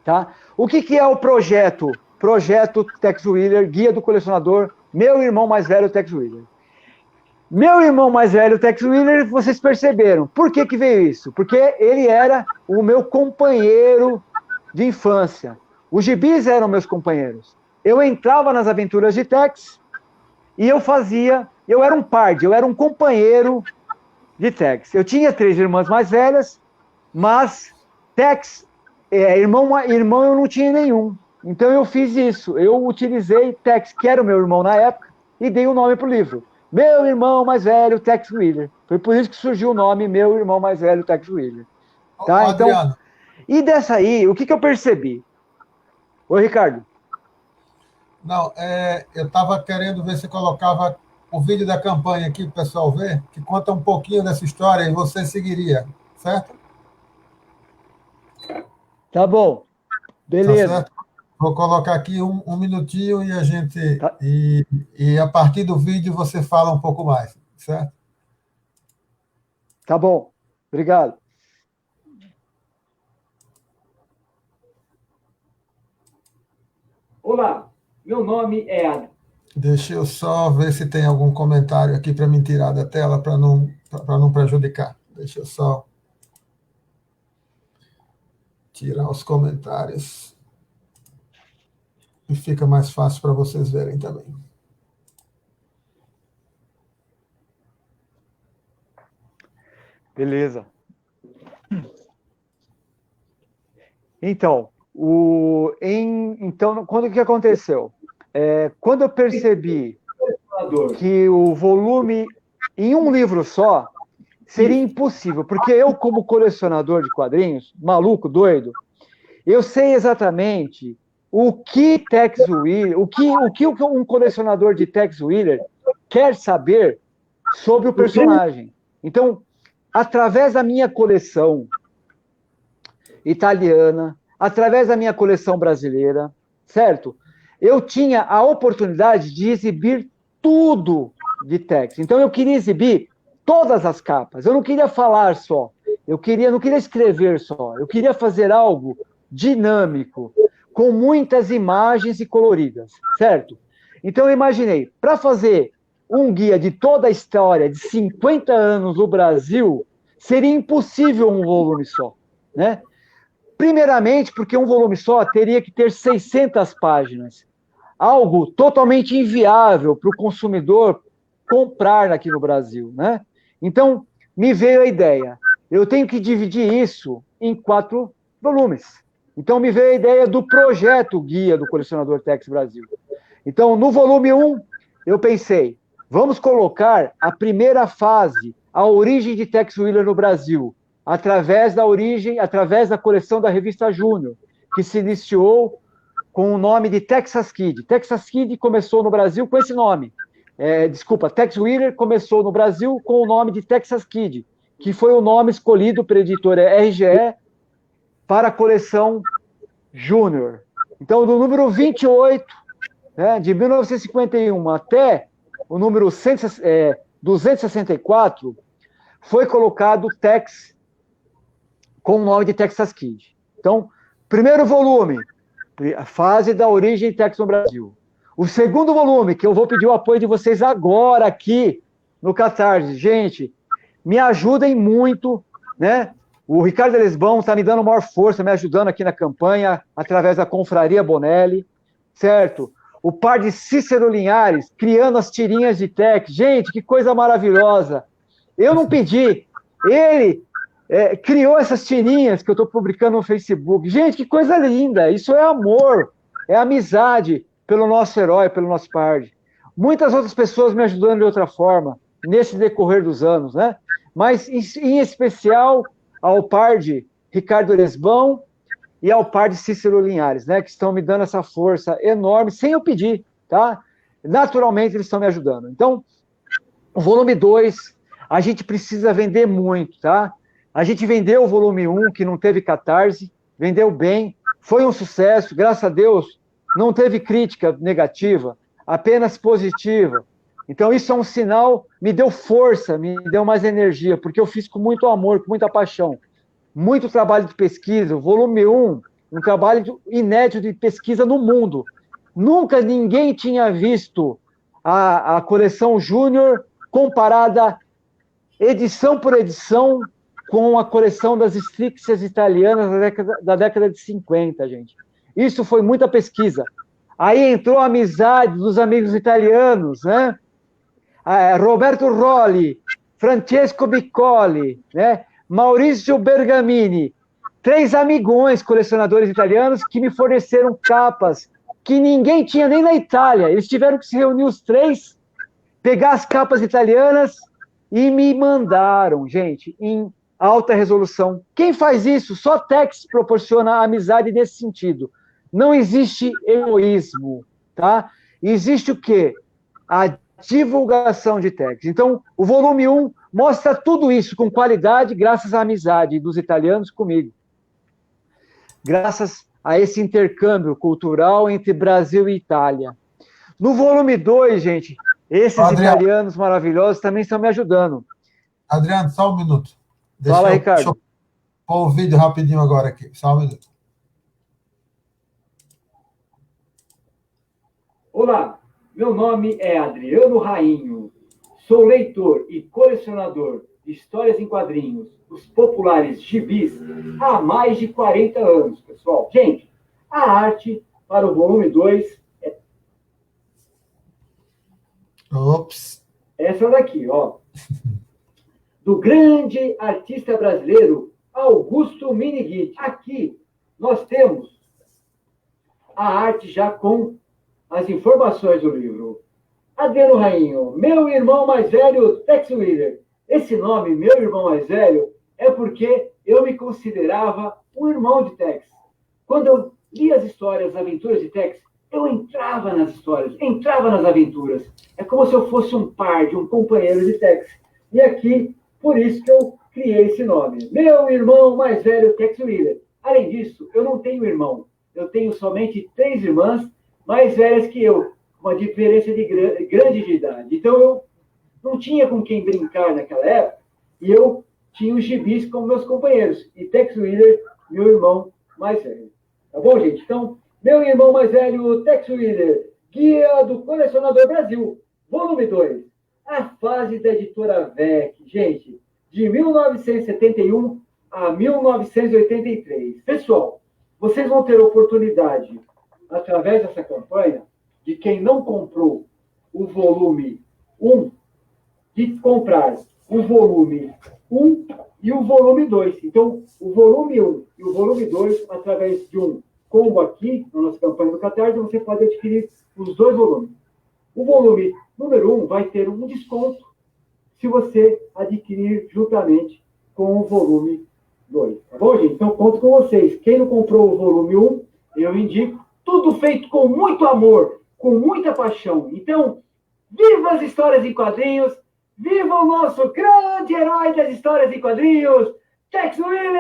Tá? O que é o projeto? Projeto Tex Willer, Guia do Colecionador, meu irmão mais velho, Tex Willer. Meu irmão mais velho, Tex Willer, vocês perceberam. Por que veio isso? Porque ele era o meu companheiro de infância. Os gibis eram meus companheiros. Eu entrava nas aventuras de Tex e eu era um parde, eu era um companheiro de Tex. Eu tinha 3 irmãs mais velhas, mas Tex, irmão eu não tinha nenhum. Então eu fiz isso, eu utilizei Tex, que era o meu irmão na época, e dei o nome para o livro. Meu irmão mais velho, Tex Willer. Foi por isso que surgiu o nome Meu Irmão Mais Velho, Tex Willer. Tá? Então, e dessa aí, o que eu percebi? Oi, Ricardo. Não, eu estava querendo ver se colocava o vídeo da campanha aqui para o pessoal ver, que conta um pouquinho dessa história e você seguiria, certo? Tá bom. Beleza. Tá certo? Vou colocar aqui um minutinho e a gente... Tá. E a partir do vídeo você fala um pouco mais, certo? Tá bom. Obrigado. Olá, meu nome é Adam. Deixa eu só ver se tem algum comentário aqui para me tirar da tela para não prejudicar. Deixa eu só tirar os comentários. E fica mais fácil para vocês verem também. Beleza. Então, quando que aconteceu? Quando eu percebi que o volume em um livro só seria impossível, porque eu, como colecionador de quadrinhos, maluco, doido, eu sei exatamente o que Tex Willer, o que um colecionador de Tex Willer quer saber sobre o personagem. Então, através da minha coleção italiana, através da minha coleção brasileira, certo? Eu tinha a oportunidade de exibir tudo de Tex. Então, eu queria exibir todas as capas. Eu não queria falar só. Eu não queria escrever só. Eu queria fazer algo dinâmico, com muitas imagens e coloridas, certo? Então, eu imaginei, para fazer um guia de toda a história de 50 anos no Brasil, seria impossível um volume só, né? Primeiramente, porque um volume só teria que ter 600 páginas, algo totalmente inviável para o consumidor comprar aqui no Brasil, né? Então, me veio a ideia, eu tenho que dividir isso em 4 volumes. Então, me veio a ideia do projeto Guia do Colecionador Tex Brasil. Então, no volume 1, eu pensei, vamos colocar a primeira fase, a origem de Tex Willer no Brasil, através da coleção da revista Júnior, que se iniciou com o nome de Texas Kid. Texas Kid começou no Brasil com esse nome. Tex Willer começou no Brasil com o nome de Texas Kid, que foi o nome escolhido pela editora RGE para a coleção Júnior. Então, do número 28, né, de 1951 até o número 264, foi colocado Tex com o nome de Texas Kid. Então, primeiro volume, a fase da origem Tex no Brasil. O segundo volume, que eu vou pedir o apoio de vocês agora aqui no Catarse. Gente, me ajudem muito, né? O Ricardo Lesbão está me dando maior força, me ajudando aqui na campanha, através da Confraria Bonelli, certo? O par de Cícero Linhares, criando as tirinhas de Tex. Gente, que coisa maravilhosa. Eu não pedi, ele criou essas tirinhas que eu estou publicando no Facebook. Gente, que coisa linda. Isso é amor, é amizade pelo nosso herói, pelo nosso par. Muitas outras pessoas me ajudando de outra forma, nesse decorrer dos anos, né? Mas, em especial, ao par de Ricardo Lesbão e ao par de Cícero Linhares, né? Que estão me dando essa força enorme, sem eu pedir, tá? Naturalmente, eles estão me ajudando. Então, o volume 2, a gente precisa vender muito, tá? A gente vendeu o volume 1, que não teve catarse, vendeu bem, foi um sucesso, graças a Deus, não teve crítica negativa, apenas positiva. Então, isso é um sinal, me deu força, me deu mais energia, porque eu fiz com muito amor, com muita paixão. Muito trabalho de pesquisa, o volume 1, um trabalho inédito de pesquisa no mundo. Nunca ninguém tinha visto a coleção Júnior comparada edição por edição com a coleção das Strixes italianas da década de 50, gente. Isso foi muita pesquisa. Aí entrou a amizade dos amigos italianos, né? Roberto Rolli, Francesco Biccoli, né? Maurizio Bergamini, 3 amigões colecionadores italianos que me forneceram capas que ninguém tinha nem na Itália. Eles tiveram que se reunir os 3, pegar as capas italianas e me mandaram, gente, em alta resolução. Quem faz isso? Só Tex proporciona amizade nesse sentido. Não existe egoísmo, tá? Existe o quê? A divulgação de Tex. Então, o volume 1 mostra tudo isso com qualidade, graças à amizade dos italianos comigo. Graças a esse intercâmbio cultural entre Brasil e Itália. No volume 2, gente, esses italianos maravilhosos também estão me ajudando. Adriano, só um minuto. Fala, Ricardo. Deixa eu pôr o vídeo rapidinho agora aqui. Só um minuto. Olá, meu nome é Adriano Rainho. Sou leitor e colecionador de histórias em quadrinhos, os populares gibis, há mais de 40 anos, pessoal. Gente, a arte para o volume 2 é... Ops. Essa daqui, ó. Do grande artista brasileiro Augusto Miniguit. Aqui nós temos a arte já com as informações do livro. Adriano Rainho, meu irmão mais velho, Tex Willer. Esse nome, meu irmão mais velho, é porque eu me considerava um irmão de Tex. Quando eu li as histórias, as aventuras de Tex, eu entrava nas histórias, entrava nas aventuras. É como se eu fosse um par de um companheiro de Tex. E aqui, por isso que eu criei esse nome. Meu irmão mais velho, Tex Willer. Além disso, eu não tenho irmão. Eu tenho somente 3 irmãs mais velhas que eu, uma diferença de grande de idade. Então, eu não tinha com quem brincar naquela época, e eu tinha os gibis como meus companheiros. E Tex Willer, meu irmão mais velho. Tá bom, gente? Então, meu irmão mais velho, Tex Willer, Guia do Colecionador Brasil, volume 2. a fase da editora VEC, gente, de 1971 a 1983. Pessoal, vocês vão ter oportunidade, através dessa campanha, de quem não comprou o volume 1, de comprar o volume 1 e o volume 2. Então, o volume 1 e o volume 2, através de um combo aqui, na nossa campanha do Catarse, você pode adquirir os dois volumes. O volume número 1 vai ter um desconto se você adquirir juntamente com o volume 2. Tá bom, gente? Então, conto com vocês. Quem não comprou o volume 1, eu indico. Tudo feito com muito amor, com muita paixão. Então, viva as histórias em quadrinhos! Viva o nosso grande herói das histórias em quadrinhos, Tex Willer!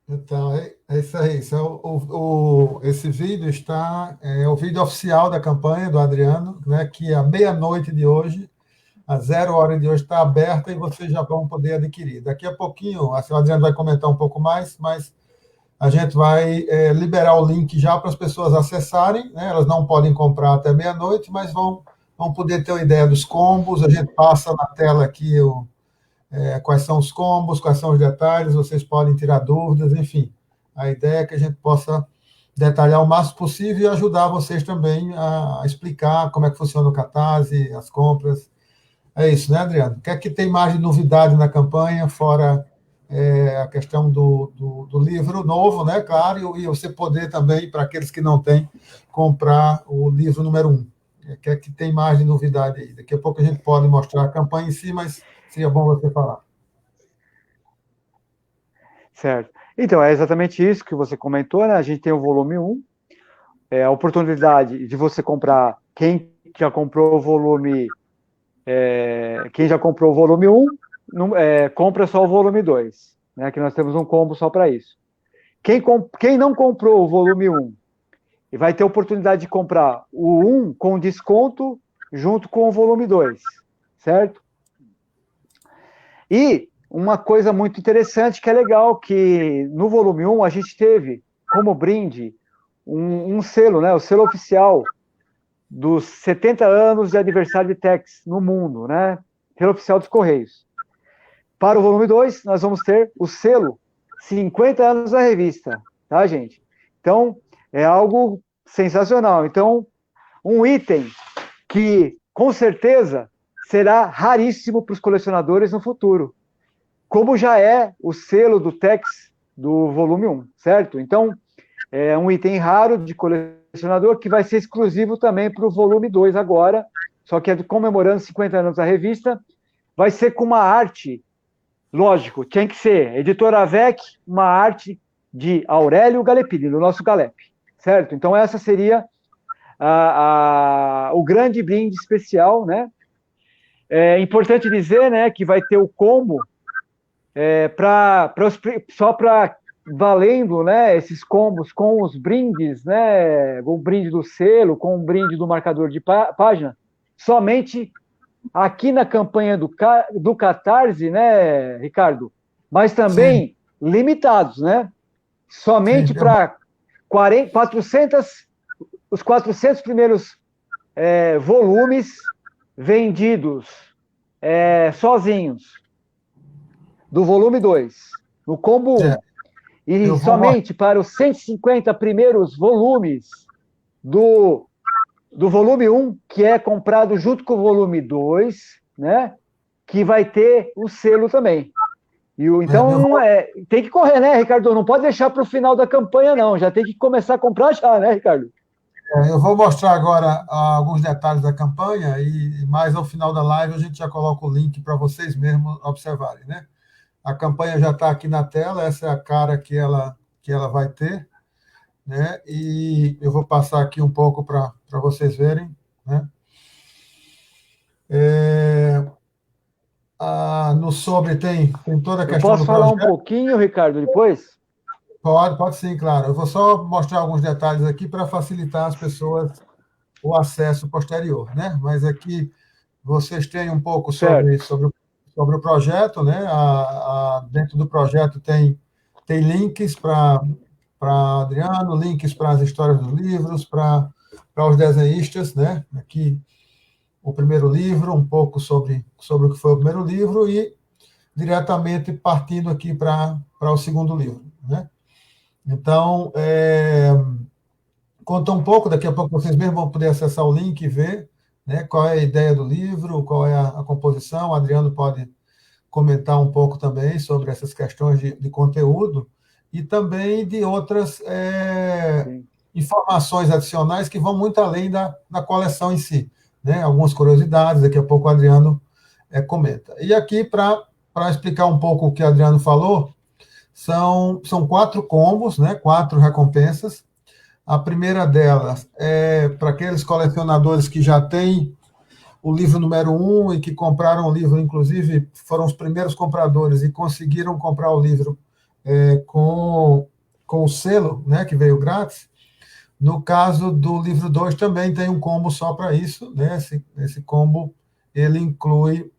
Então, é isso aí. Esse vídeo é o vídeo oficial da campanha do Adriano, né, que à meia-noite de hoje, às 0 horas de hoje, está aberta e vocês já vão poder adquirir. Daqui a pouquinho, assim, o Adriano vai comentar um pouco mais, mas a gente vai liberar o link já para as pessoas acessarem, né? Elas não podem comprar até meia-noite, mas vão poder ter uma ideia dos combos. A gente passa na tela aqui quais são os combos, quais são os detalhes, vocês podem tirar dúvidas, enfim. A ideia é que a gente possa detalhar o máximo possível e ajudar vocês também a explicar como é que funciona o Catarse, as compras. É isso, né, Adriano? O que é que tem mais de novidade na campanha, fora a questão do livro novo, né, claro, e você poder também, para aqueles que não têm, comprar o livro número 1. O que é que tem mais de novidade aí? Daqui a pouco a gente pode mostrar a campanha em si, mas seria bom você falar. Certo. Então, é exatamente isso que você comentou, né? A gente tem o volume 1, a oportunidade de você comprar, quem já comprou o volume 1, compra só o volume 2, né? Que nós temos um combo só para isso. Quem não comprou o volume 1 vai ter a oportunidade de comprar o 1 com desconto junto com o volume 2, certo? E uma coisa muito interessante que é legal, que no volume 1 a gente teve como brinde um selo, né? O selo oficial dos 70 anos de aniversário de Tex no mundo, né? Selo oficial dos Correios. Para o volume 2, nós vamos ter o selo 50 anos da revista, tá, gente? Então, é algo sensacional. Então, um item que, com certeza, será raríssimo para os colecionadores no futuro, como já é o selo do Tex do volume 1, certo? Então, é um item raro de colecionador que vai ser exclusivo também para o volume 2 agora, só que é comemorando 50 anos da revista, vai ser com uma arte, lógico, tinha que ser Editora VEC, uma arte de Aurélio Galepini, do nosso Galep, certo? Então, essa seria o grande brinde especial, né? É importante dizer, né, que vai ter o combo só para valendo, né, esses combos com os brindes, né, o brinde do selo, com o brinde do marcador de página, somente aqui na campanha do Catarse, né, Ricardo? Mas também limitados, né? Somente para os 400 primeiros volumes vendidos sozinhos, do volume 2, no combo 1. E somente para os 150 primeiros volumes do volume 1, que é comprado junto com o volume 2, né? Que vai ter o selo também. Então, tem que correr, né, Ricardo? Não pode deixar para o final da campanha, não. Já tem que começar a comprar já, né, Ricardo? Eu vou mostrar agora alguns detalhes da campanha e mais ao final da live a gente já coloca o link para vocês mesmos observarem, né? A campanha já está aqui na tela, essa é a cara que ela vai ter, né? E eu vou passar aqui um pouco para vocês verem, né? No sobre tem toda a questão do projeto. Posso falar um pouquinho, Ricardo, depois? Pode sim, claro. Eu vou só mostrar alguns detalhes aqui para facilitar as pessoas o acesso posterior, né? Mas aqui vocês têm um pouco sobre o projeto, né? Dentro do projeto tem Tem links para Adriano, links para as histórias dos livros, para os desenhistas, né? Aqui o primeiro livro, um pouco sobre o que foi o primeiro livro e diretamente partindo aqui para o segundo livro, né? Então, conta um pouco, daqui a pouco vocês mesmos vão poder acessar o link e ver, né, qual é a ideia do livro, qual é a composição. O Adriano pode comentar um pouco também sobre essas questões de conteúdo e também de outras informações adicionais que vão muito além da coleção em si, né? Algumas curiosidades, daqui a pouco o Adriano comenta. E aqui, para explicar um pouco o que o Adriano falou, são 4 combos, né? 4 recompensas. A primeira delas é para aqueles colecionadores que já têm o livro número 1 e que compraram o livro, inclusive foram os primeiros compradores e conseguiram comprar o livro com o selo, né, que veio grátis. No caso do livro 2 também tem um combo só para isso, né? Esse combo ele inclui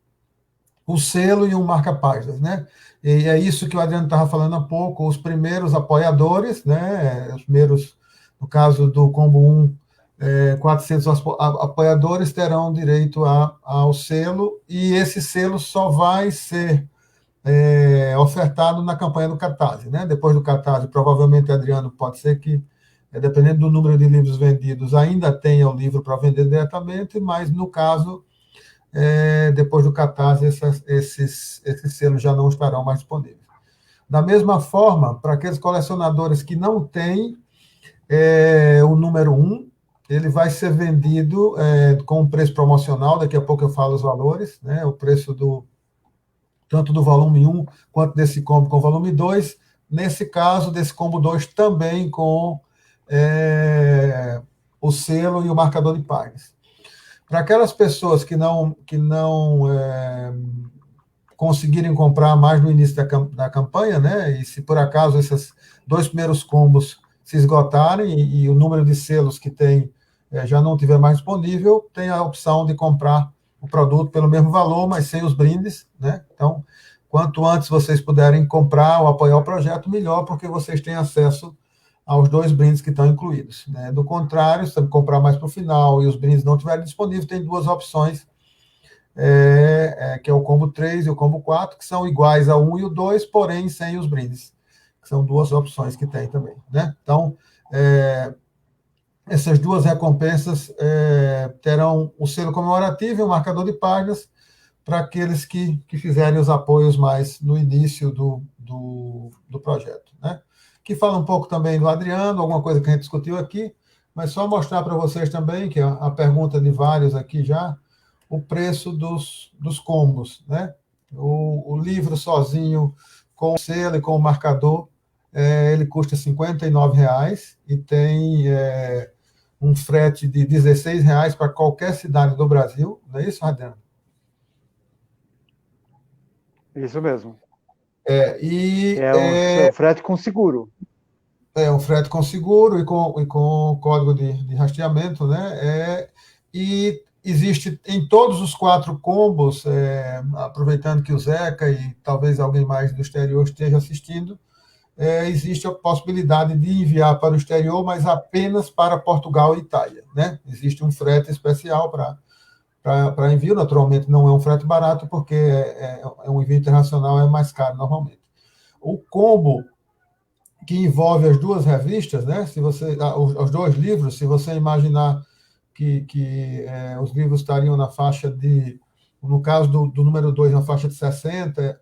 o selo e um marca-páginas, né? E é isso que o Adriano estava falando há pouco, os primeiros apoiadores, né? Os primeiros, no caso do combo 1, 400 apoiadores terão direito ao selo, e esse selo só vai ser ofertado na campanha do Catarse, né? Depois do Catarse, provavelmente, Adriano, pode ser que, dependendo do número de livros vendidos, ainda tenha o livro para vender diretamente, mas, no caso, depois do Catarse, esses selos já não estarão mais disponíveis. Da mesma forma, para aqueles colecionadores que não têm o número 1, ele vai ser vendido com um preço promocional, daqui a pouco eu falo os valores, né? O preço tanto do volume 1 quanto desse combo com o volume 2, nesse caso, desse combo 2 também com o selo e o marcador de páginas. Para aquelas pessoas que não conseguirem comprar mais no início da campanha, né? E se por acaso esses 2 primeiros combos se esgotarem e o número de selos que tem já não tiver mais disponível, tem a opção de comprar o produto pelo mesmo valor, mas sem os brindes, né? Então, quanto antes vocês puderem comprar ou apoiar o projeto, melhor, porque vocês têm acesso aos 2 brindes que estão incluídos, né? Do contrário, se você comprar mais para o final e os brindes não estiverem disponíveis, tem 2 opções, que é o combo 3 e o combo 4, que são iguais ao 1 e o 2, porém sem os brindes, que são 2 opções que tem também, né? Então, essas 2 recompensas terão o selo comemorativo e o marcador de páginas para aqueles que fizerem os apoios mais no início do projeto, né? Que fala um pouco também do Adriano, alguma coisa que a gente discutiu aqui, mas só mostrar para vocês também, que é a pergunta de vários aqui já, o preço dos combos, né? O livro sozinho, com o selo e com o marcador, ele custa R$ 59,00 e tem um frete de R$ 16,00 para qualquer cidade do Brasil, não é isso, Adriano? Isso mesmo. E o frete com seguro. Um frete com seguro e com código de rastreamento, né? E existe em todos os 4 combos, aproveitando que o Zeca e talvez alguém mais do exterior esteja assistindo, existe a possibilidade de enviar para o exterior, mas apenas para Portugal e Itália, né? Existe um frete especial para envio, naturalmente não é um frete barato, porque um envio internacional é mais caro normalmente. O combo que envolve as 2 revistas, né? Se você, os 2 livros, se você imaginar que os livros estariam na faixa de, no caso do número 2, na faixa de 60,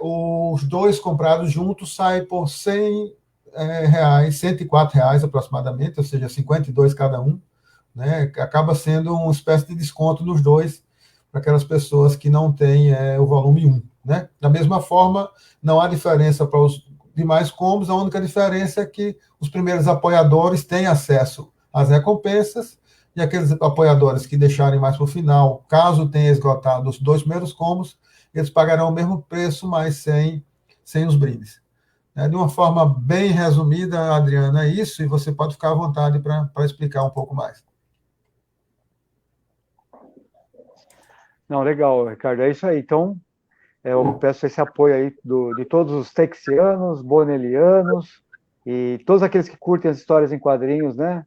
os 2 comprados juntos saem por R$ 104,00 aproximadamente, ou seja, 52 cada um, né? Acaba sendo uma espécie de desconto nos 2 para aquelas pessoas que não têm o volume 1, né? Da mesma forma, não há diferença para os demais combos, a única diferença é que os primeiros apoiadores têm acesso às recompensas e aqueles apoiadores que deixarem mais para o final, caso tenha esgotado os 2 primeiros combos, eles pagarão o mesmo preço, mas sem os brindes. De uma forma bem resumida, Adriana, é isso, e você pode ficar à vontade para explicar um pouco mais. Não, legal, Ricardo, é isso aí. Então, Eu peço esse apoio aí de todos os texianos, bonellianos e todos aqueles que curtem as histórias em quadrinhos, né?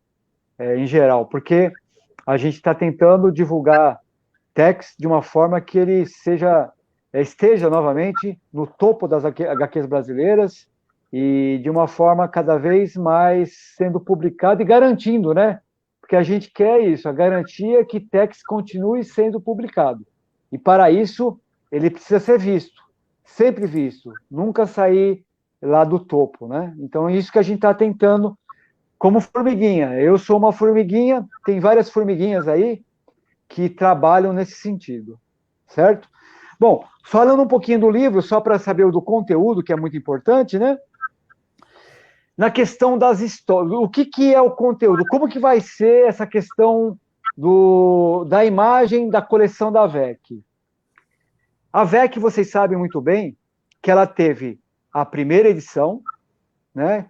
Em geral, porque a gente está tentando divulgar Tex de uma forma que ele esteja novamente no topo das HQs brasileiras e de uma forma cada vez mais sendo publicado e garantindo, né? Porque a gente quer isso, a garantia que Tex continue sendo publicado. E para isso, ele precisa ser visto, sempre visto, nunca sair lá do topo, né? Então, é isso que a gente está tentando como formiguinha. Eu sou uma formiguinha, tem várias formiguinhas aí que trabalham nesse sentido, certo? Bom, falando um pouquinho do livro, só para saber do conteúdo, que é muito importante, né? Na questão das histórias, o que é o conteúdo? Como que vai ser essa questão da imagem da coleção da VEC? A VEC, vocês sabem muito bem, que ela teve a primeira edição, né?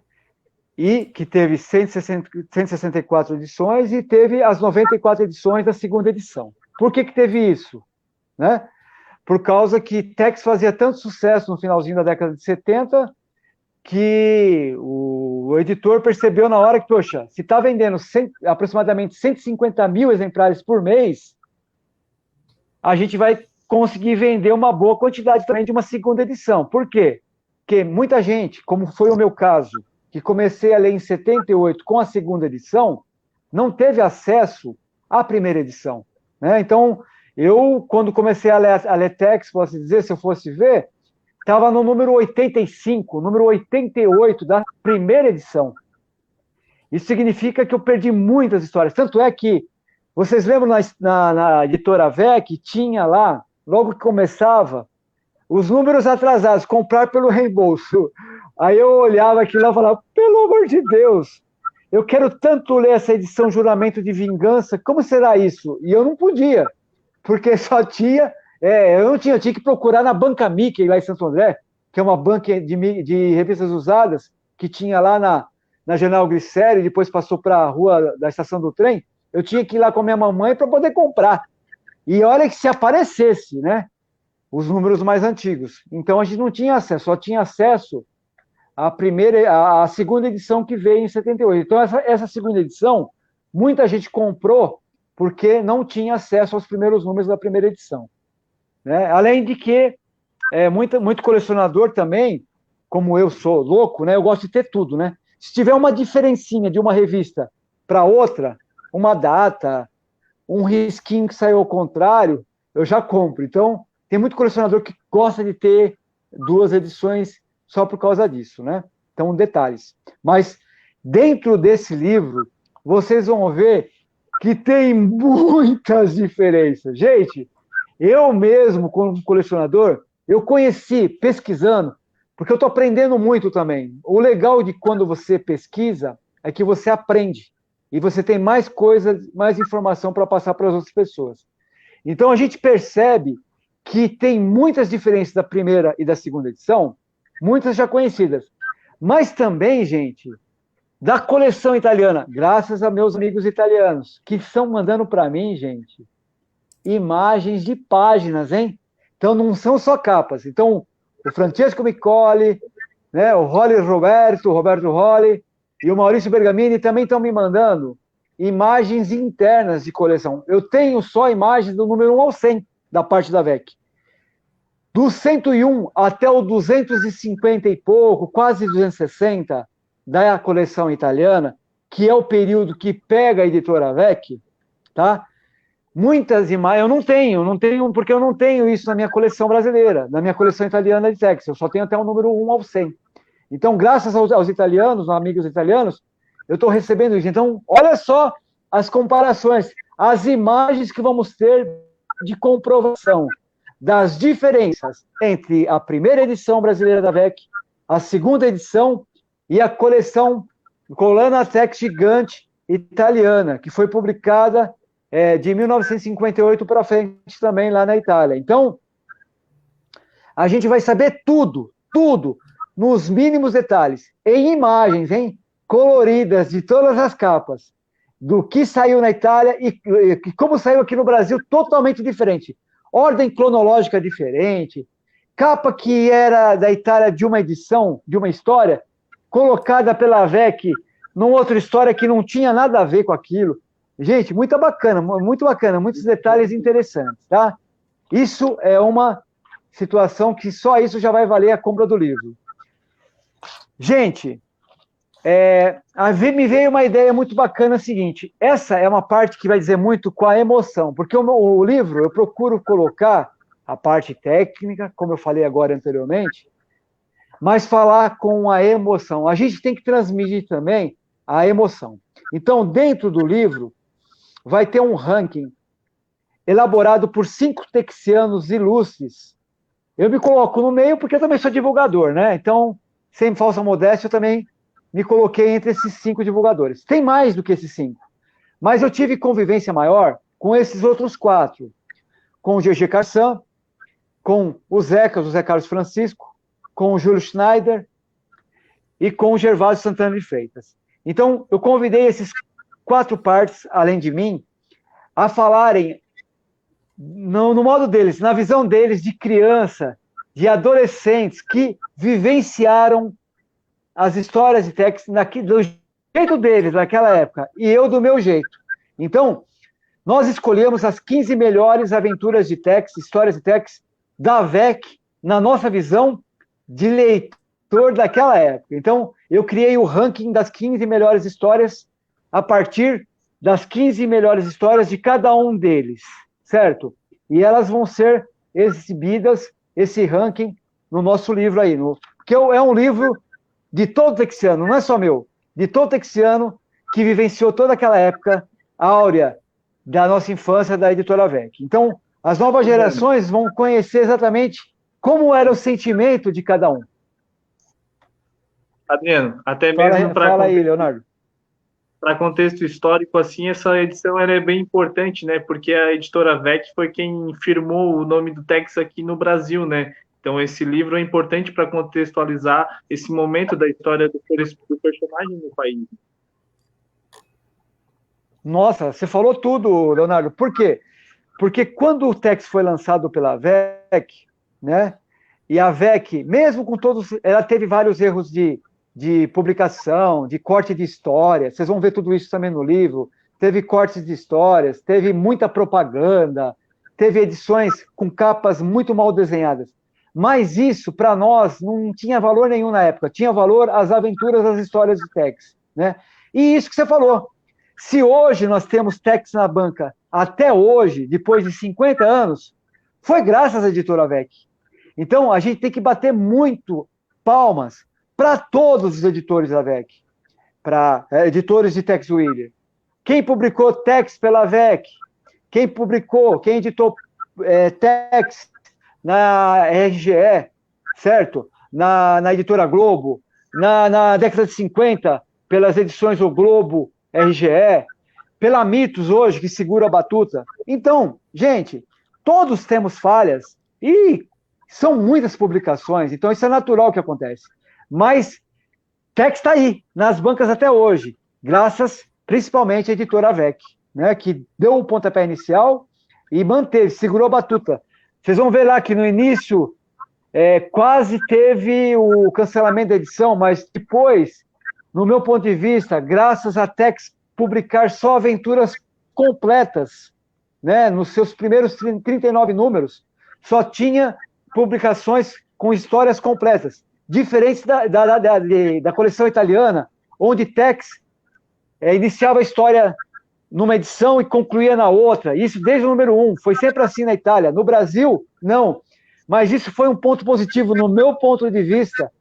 E que teve 164 edições e teve as 94 edições da segunda edição. Por que teve isso? Né? Por causa que Tex fazia tanto sucesso no finalzinho da década de 70 que o editor percebeu na hora que, poxa, se está vendendo aproximadamente 150 mil exemplares por mês, a gente vai conseguir vender uma boa quantidade também de uma segunda edição. Por quê? Porque muita gente, como foi o meu caso, que comecei a ler em 78 com a segunda edição, não teve acesso à primeira edição. Né? Então, eu, quando comecei a ler Tex, posso dizer, se eu fosse ver, estava no número 85, número 88 da primeira edição. Isso significa que eu perdi muitas histórias. Tanto é que, vocês lembram na editora VEC, tinha lá, logo que começava, os números atrasados, comprar pelo reembolso. Aí eu olhava aquilo lá e falava, pelo amor de Deus, eu quero tanto ler essa edição Juramento de Vingança, como será isso? E eu não podia, porque só tinha, eu não tinha, eu tinha que procurar na Banca Mickey, lá em Santo André, que é uma banca de revistas usadas, que tinha lá na General Glicério, depois passou para a rua da estação do trem, eu tinha que ir lá com a minha mamãe para poder comprar. E olha que se aparecesse, né, os números mais antigos. Então a gente não tinha acesso, só tinha acesso a segunda edição que veio em 78. Então, essa segunda edição, muita gente comprou porque não tinha acesso aos primeiros números da primeira edição. Né? Além de que, muito colecionador também, como eu sou louco, né, eu gosto de ter tudo. Né? Se tiver uma diferencinha de uma revista para outra, uma data, um risquinho que saiu ao contrário, eu já compro. Então, tem muito colecionador que gosta de ter duas edições só por causa disso, né? Então, detalhes. Mas, dentro desse livro, vocês vão ver que tem muitas diferenças. Gente, eu mesmo, como colecionador, eu conheci pesquisando, porque eu estou aprendendo muito também. O legal de quando você pesquisa é que você aprende, e você tem mais coisas, mais informação para passar para as outras pessoas. Então, a gente percebe que tem muitas diferenças da primeira e da segunda edição, muitas já conhecidas. Mas também, gente, da coleção italiana, graças a meus amigos italianos, que estão mandando para mim, gente, imagens de páginas, hein? Então, não são só capas. Então, o Francesco Micoli, né, o Roberto Rolli e o Maurício Bergamini também estão me mandando imagens internas de coleção. Eu tenho só imagens do número 1 ao 100 da parte da VEC. Do 101 até o 250 e pouco, quase 260, da coleção italiana, que é o período que pega a editora VEC, tá? Muitas imagens, eu não tenho, porque eu não tenho isso na minha coleção brasileira, na minha coleção italiana de Tex, eu só tenho até o número 1 ao 100. Então, graças aos italianos, amigos italianos, eu estou recebendo isso. Então, olha só as comparações, as imagens que vamos ter de comprovação das diferenças entre a primeira edição brasileira da VEC, a segunda edição e a coleção Collana Tex gigante italiana, que foi publicada de 1958 para frente também lá na Itália. Então, a gente vai saber tudo, nos mínimos detalhes, em imagens, hein, coloridas de todas as capas, do que saiu na Itália e como saiu aqui no Brasil, totalmente diferente. Ordem cronológica diferente, capa que era da Itália de uma edição, de uma história, colocada pela AVEC numa outra história que não tinha nada a ver com aquilo. Gente, muito bacana, muitos detalhes interessantes, tá? Isso é uma situação que só isso já vai valer a compra do livro. Gente, me veio uma ideia muito bacana, seguinte, essa é uma parte que vai dizer muito com a emoção, porque o livro eu procuro colocar a parte técnica, como eu falei agora anteriormente, mas falar com a emoção. A gente tem que transmitir também a emoção. Então, dentro do livro, vai ter um ranking elaborado por 5 texianos ilustres. Eu me coloco no meio porque eu também sou divulgador, né? Então, sem falsa modéstia, eu também me coloquei entre esses 5 divulgadores. Tem mais do que esses 5, mas eu tive convivência maior com esses outros 4, com o GG Carsan, com o Zé Carlos Francisco, com o Júlio Schneider e com o Gervásio Santana de Freitas. Então, eu convidei esses 4 partes, além de mim, a falarem no modo deles, na visão deles de criança, de adolescentes que vivenciaram as histórias de Tex do jeito deles, naquela época, e eu do meu jeito. Então, nós escolhemos as 15 melhores aventuras de Tex, histórias de Tex, da AVEC, na nossa visão de leitor daquela época. Então, eu criei o ranking das 15 melhores histórias a partir das 15 melhores histórias de cada um deles, certo? E elas vão ser exibidas, esse ranking, no nosso livro aí, porque é um livro de todo texiano, não é só meu, de todo texiano que vivenciou toda aquela época áurea da nossa infância da Editora AVEC. Então, as novas gerações vão conhecer exatamente como era o sentimento de cada um. Adriano, até mesmo Fala aí, Leonardo. Para contexto histórico, assim, essa edição ela é bem importante, né? Porque a Editora AVEC foi quem firmou o nome do Tex aqui no Brasil, né? Então, esse livro é importante para contextualizar esse momento da história do personagem no país. Nossa, você falou tudo, Leonardo. Por quê? Porque quando o Tex foi lançado pela AVEC, né? E a AVEC, mesmo com todos, ela teve vários erros de publicação, de corte de história. Vocês vão ver tudo isso também no livro. Teve cortes de histórias, teve muita propaganda, teve edições com capas muito mal desenhadas. Mas isso, para nós, não tinha valor nenhum na época. Tinha valor as aventuras, as histórias de Tex, né? E isso que você falou. Se hoje nós temos Tex na banca, até hoje, depois de 50 anos, foi graças à Editora AVEC. Então, a gente tem que bater muito palmas para todos os editores da AVEC, para editores de Tex Willer. Quem publicou Tex pela AVEC, quem editou Tex na RGE, certo? Na Editora Globo, na década de 50, pelas edições O Globo, RGE, pela Mitos hoje, que segura a batuta. Então, gente, todos temos falhas e são muitas publicações, então isso é natural que acontece. Mas Tex está aí, nas bancas até hoje, graças principalmente à Editora AVEC, né, que deu o pontapé inicial e manteve, segurou a batuta. Vocês vão ver lá que no início quase teve o cancelamento da edição, mas depois, no meu ponto de vista, graças a Tex publicar só aventuras completas, né, nos seus primeiros 39 números, só tinha publicações com histórias completas, diferentes da coleção italiana, onde Tex iniciava a história numa edição e concluía na outra. Isso desde o número 1, foi sempre assim na Itália. No Brasil, não. Mas isso foi um ponto positivo, no meu ponto de vista,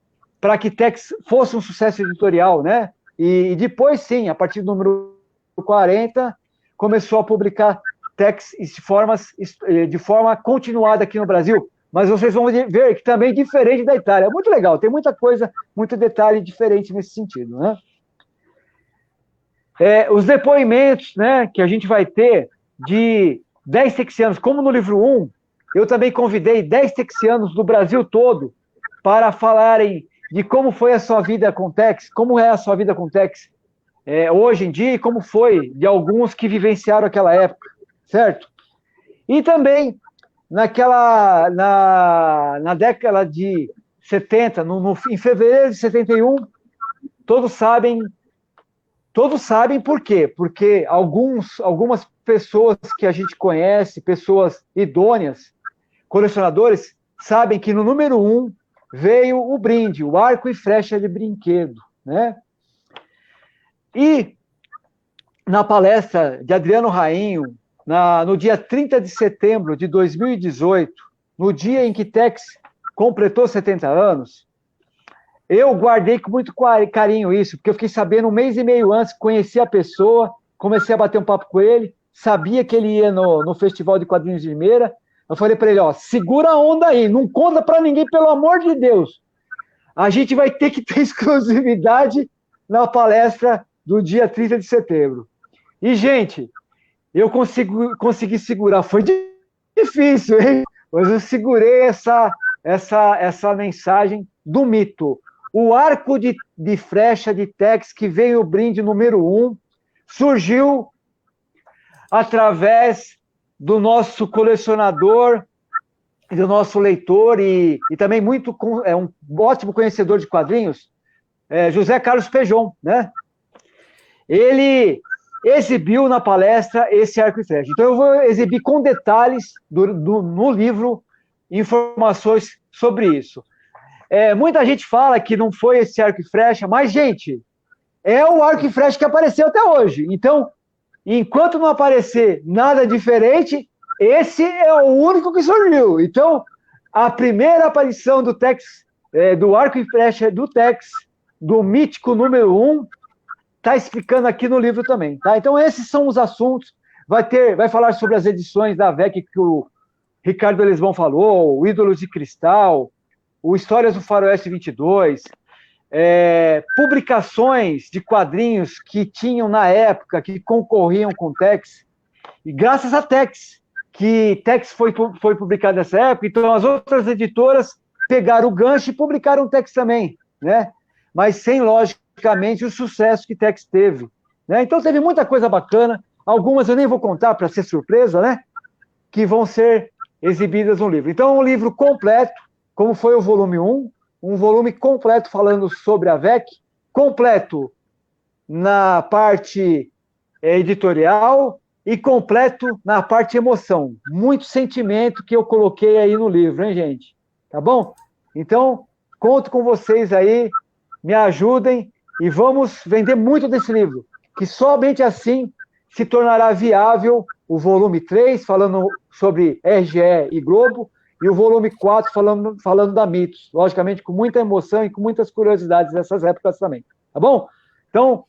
para que Tex fosse um sucesso editorial, né? E depois, sim, a partir do número 40, começou a publicar Tex de forma continuada aqui no Brasil. Mas vocês vão ver que também é diferente da Itália. É muito legal, tem muita coisa, muito detalhe diferente nesse sentido, né? Os depoimentos, né, que a gente vai ter de 10 texianos, como no livro 1, eu também convidei 10 texianos do Brasil todo para falarem de como foi a sua vida com Tex, como é a sua vida com Tex hoje em dia e como foi de alguns que vivenciaram aquela época, certo? E também na década de 70, em fevereiro de 71, todos sabem por quê? Porque algumas pessoas que a gente conhece, pessoas idôneas, colecionadores, sabem que no número 1 veio o brinde, o arco e flecha de brinquedo, né? E na palestra de Adriano Rainho, no dia 30 de setembro de 2018, no dia em que Tex completou 70 anos, eu guardei com muito carinho isso, porque eu fiquei sabendo 1 mês e meio antes, conheci a pessoa, comecei a bater um papo com ele, sabia que ele ia no Festival de Quadrinhos de Limeira. Eu falei para ele, ó, segura a onda aí, não conta para ninguém, pelo amor de Deus. A gente vai ter que ter exclusividade na palestra do dia 30 de setembro. E, gente, eu consegui segurar. Foi difícil, hein? Mas eu segurei essa mensagem do mito. O arco de flecha de Tex, que veio o brinde número 1, surgiu através do nosso colecionador, do nosso leitor e também um ótimo conhecedor de quadrinhos, José Carlos Pejon, né? Ele exibiu na palestra esse arco e flecha. Então eu vou exibir com detalhes no livro informações sobre isso. Muita gente fala que não foi esse arco e flecha, mas, gente, é o arco e flecha que apareceu até hoje. Então, enquanto não aparecer nada diferente, esse é o único que surgiu. Então, a primeira aparição do Tex, do arco e flecha do Tex, do mítico número 1, está explicando aqui no livro também. Tá? Então, esses são os assuntos. Vai falar sobre as edições da VEC que o Ricardo Elisbon falou, o Ídolos de Cristal, o Histórias do Faroeste 22, publicações de quadrinhos que tinham na época, que concorriam com Tex, e graças a Tex, que Tex foi publicado nessa época, então as outras editoras pegaram o gancho e publicaram Tex também, né? Mas sem, logicamente, o sucesso que Tex teve, né? Então teve muita coisa bacana, algumas eu nem vou contar para ser surpresa, né? Que vão ser exibidas no livro. Então, um livro completo, como foi o volume 1, um volume completo falando sobre a VEC, completo na parte editorial e completo na parte emoção. Muito sentimento que eu coloquei aí no livro, hein, gente? Tá bom? Então, conto com vocês aí, me ajudem e vamos vender muito desse livro, que somente assim se tornará viável o volume 3, falando sobre RGE e Globo, e o volume 4 falando da Mitos, logicamente com muita emoção e com muitas curiosidades dessas épocas também, tá bom? Então,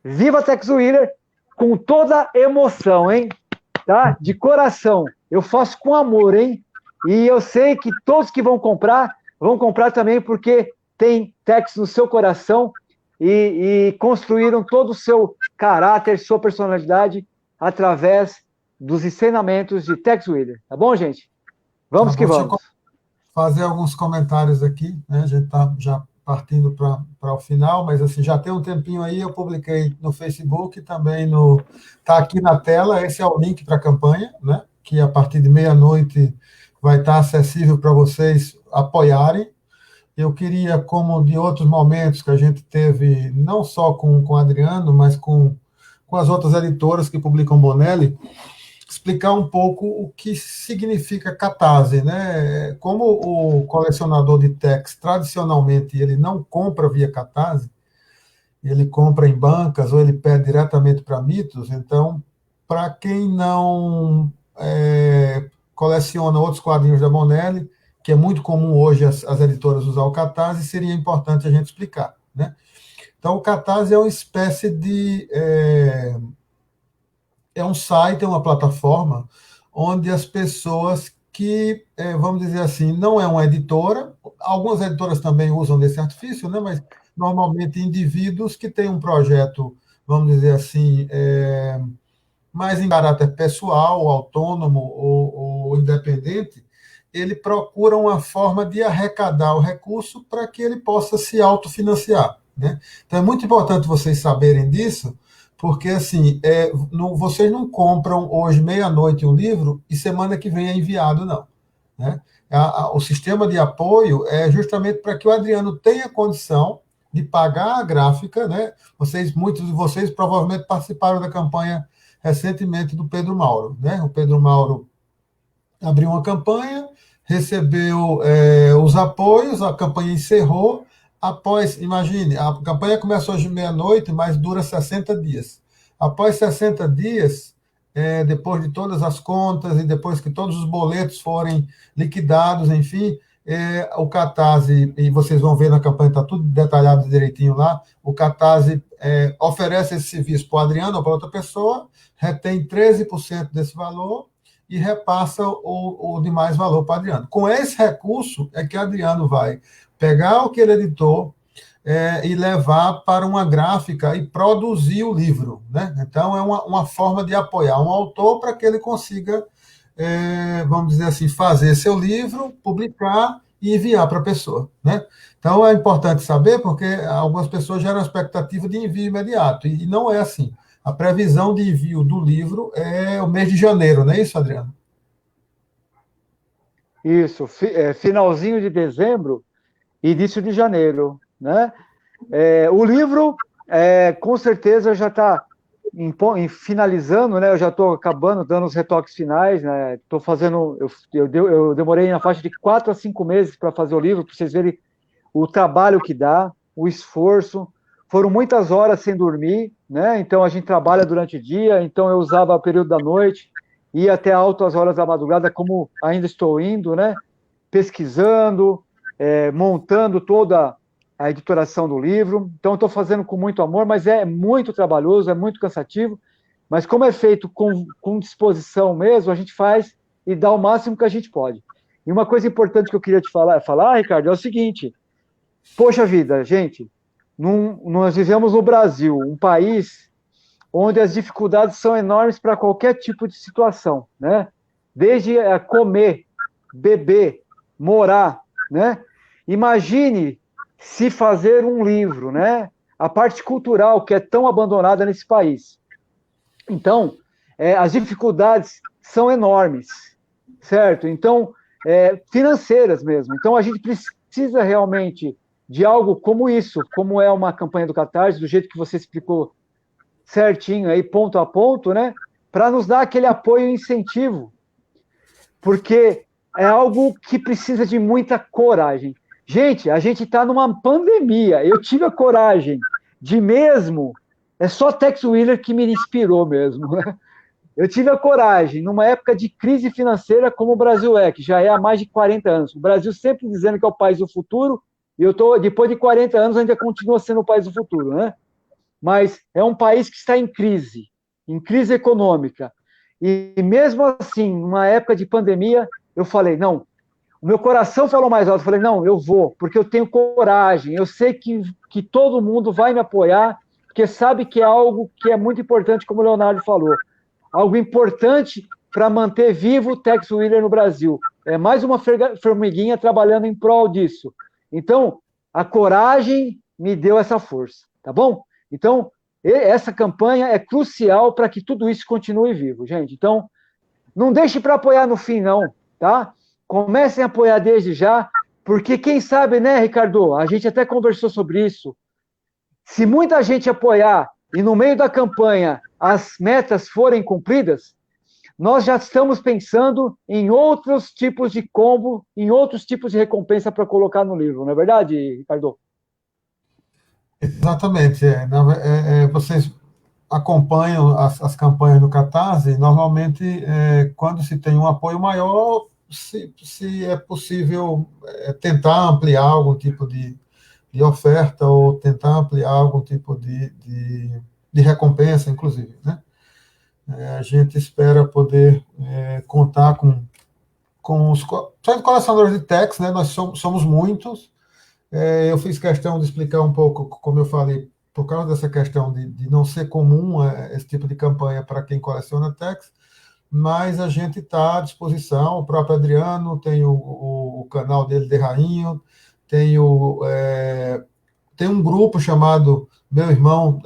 viva Tex Willer com toda emoção, hein? Tá? De coração, eu faço com amor, hein? E eu sei que todos que vão comprar também porque tem Tex no seu coração e construíram todo o seu caráter, sua personalidade através dos ensinamentos de Tex Willer, tá bom, gente? Vamos que vamos. Deixa eu fazer alguns comentários aqui, né? A gente está já partindo para o final, mas assim, já tem um tempinho aí, eu publiquei no Facebook, também está aqui na tela, esse é o link para a campanha, né? Que a partir de meia-noite vai estar acessível para vocês apoiarem. Eu queria, como de outros momentos que a gente teve, não só com o Adriano, mas com as outras editoras que publicam Bonelli, explicar um pouco o que significa catarse, né? Como o colecionador de Tex, tradicionalmente, ele não compra via catarse, ele compra em bancas ou ele pede diretamente para Mitos, então, para quem não coleciona outros quadrinhos da Bonelli, que é muito comum hoje as editoras usar o catarse, seria importante a gente explicar, né? Então, o catarse é uma espécie de... é um site, é uma plataforma onde as pessoas que, vamos dizer assim, não é uma editora, algumas editoras também usam desse artifício, né, mas normalmente indivíduos que têm um projeto, vamos dizer assim, mais em caráter pessoal, autônomo ou independente, ele procura uma forma de arrecadar o recurso para que ele possa se autofinanciar, né? Então é muito importante vocês saberem disso, porque assim, vocês não compram hoje meia-noite um livro e semana que vem é enviado, não. Né? O sistema de apoio é justamente para que o Adriano tenha condição de pagar a gráfica, né? Muitos de vocês provavelmente participaram da campanha recentemente do Pedro Mauro, né? O Pedro Mauro abriu uma campanha, recebeu os apoios, a campanha encerrou. Imagine, a campanha começou hoje meia-noite, mas dura 60 dias. Após 60 dias, depois de todas as contas e depois que todos os boletos forem liquidados, enfim, o Catarse, e vocês vão ver na campanha, está tudo detalhado direitinho lá, o Catarse oferece esse serviço para o Adriano ou para outra pessoa, retém 13% desse valor e repassa o demais valor para o Adriano. Com esse recurso é que o Adriano vai pegar o que ele editou e levar para uma gráfica e produzir o livro. Né? Então, é uma forma de apoiar um autor para que ele consiga, vamos dizer assim, fazer seu livro, publicar e enviar para a pessoa. Né? Então, é importante saber, porque algumas pessoas geram a expectativa de envio imediato, e não é assim. A previsão de envio do livro é o mês de janeiro, não é isso, Adriano? Isso, finalzinho de dezembro, início de janeiro, né? O livro, com certeza, já está finalizando, né? Eu já estou acabando, dando os retoques finais, né? Estou fazendo, eu demorei na faixa de 4 a 5 meses para fazer o livro, para vocês verem o trabalho que dá, o esforço. Foram muitas horas sem dormir, né? Então a gente trabalha durante o dia, então eu usava o período da noite, ia até altas horas da madrugada, como ainda estou indo, né? Pesquisando, montando toda a editoração do livro. Então, estou fazendo com muito amor, mas é muito trabalhoso, é muito cansativo. Mas como é feito com disposição mesmo, a gente faz e dá o máximo que a gente pode. E uma coisa importante que eu queria te falar, Ricardo, é o seguinte: poxa vida, gente, nós vivemos no Brasil, um país onde as dificuldades são enormes para qualquer tipo de situação, né? Desde comer, beber, morar, né? Imagine se fazer um livro, né? A parte cultural que é tão abandonada nesse país. Então, as dificuldades são enormes, certo? Então, financeiras mesmo. Então, a gente precisa realmente de algo como isso, como é uma campanha do Catarse, do jeito que você explicou certinho aí, ponto a ponto, né? Para nos dar aquele apoio e incentivo. Porque é algo que precisa de muita coragem. Gente, a gente está numa pandemia. Eu tive a coragem de mesmo... É só Tex Willer que me inspirou mesmo. Né? Eu tive a coragem, numa época de crise financeira como o Brasil que já é há mais de 40 anos. O Brasil sempre dizendo que é o país do futuro, e eu tô, depois de 40 anos, ainda continua sendo o país do futuro, né? Mas é um país que está em crise econômica. E mesmo assim, numa época de pandemia, eu falei, não, o meu coração falou mais alto, eu falei, não, eu vou, porque eu tenho coragem, eu sei que todo mundo vai me apoiar, porque sabe que é algo que é muito importante, como o Leonardo falou, algo importante para manter vivo o Tex Willer no Brasil. É mais uma formiguinha trabalhando em prol disso. Então, a coragem me deu essa força, tá bom? Então, essa campanha é crucial para que tudo isso continue vivo, gente. Então, não deixe para apoiar no fim, não, tá? Comecem a apoiar desde já, porque quem sabe, né, Ricardo? A gente até conversou sobre isso. Se muita gente apoiar e no meio da campanha as metas forem cumpridas, nós já estamos pensando em outros tipos de combo, em outros tipos de recompensa para colocar no livro, não é verdade, Ricardo? Exatamente. Vocês acompanham as campanhas do Catarse, normalmente, quando se tem um apoio maior, se é possível tentar ampliar algum tipo de oferta ou tentar ampliar algum tipo de recompensa, inclusive, né? A gente espera poder contar com os colecionadores de Tex, né? Nós somos muitos. Eu fiz questão de explicar um pouco, como eu falei, por causa dessa questão de não ser comum esse tipo de campanha para quem coleciona Tex, mas a gente está à disposição. O próprio Adriano tem o canal dele de Rainho, tem um grupo chamado meu irmão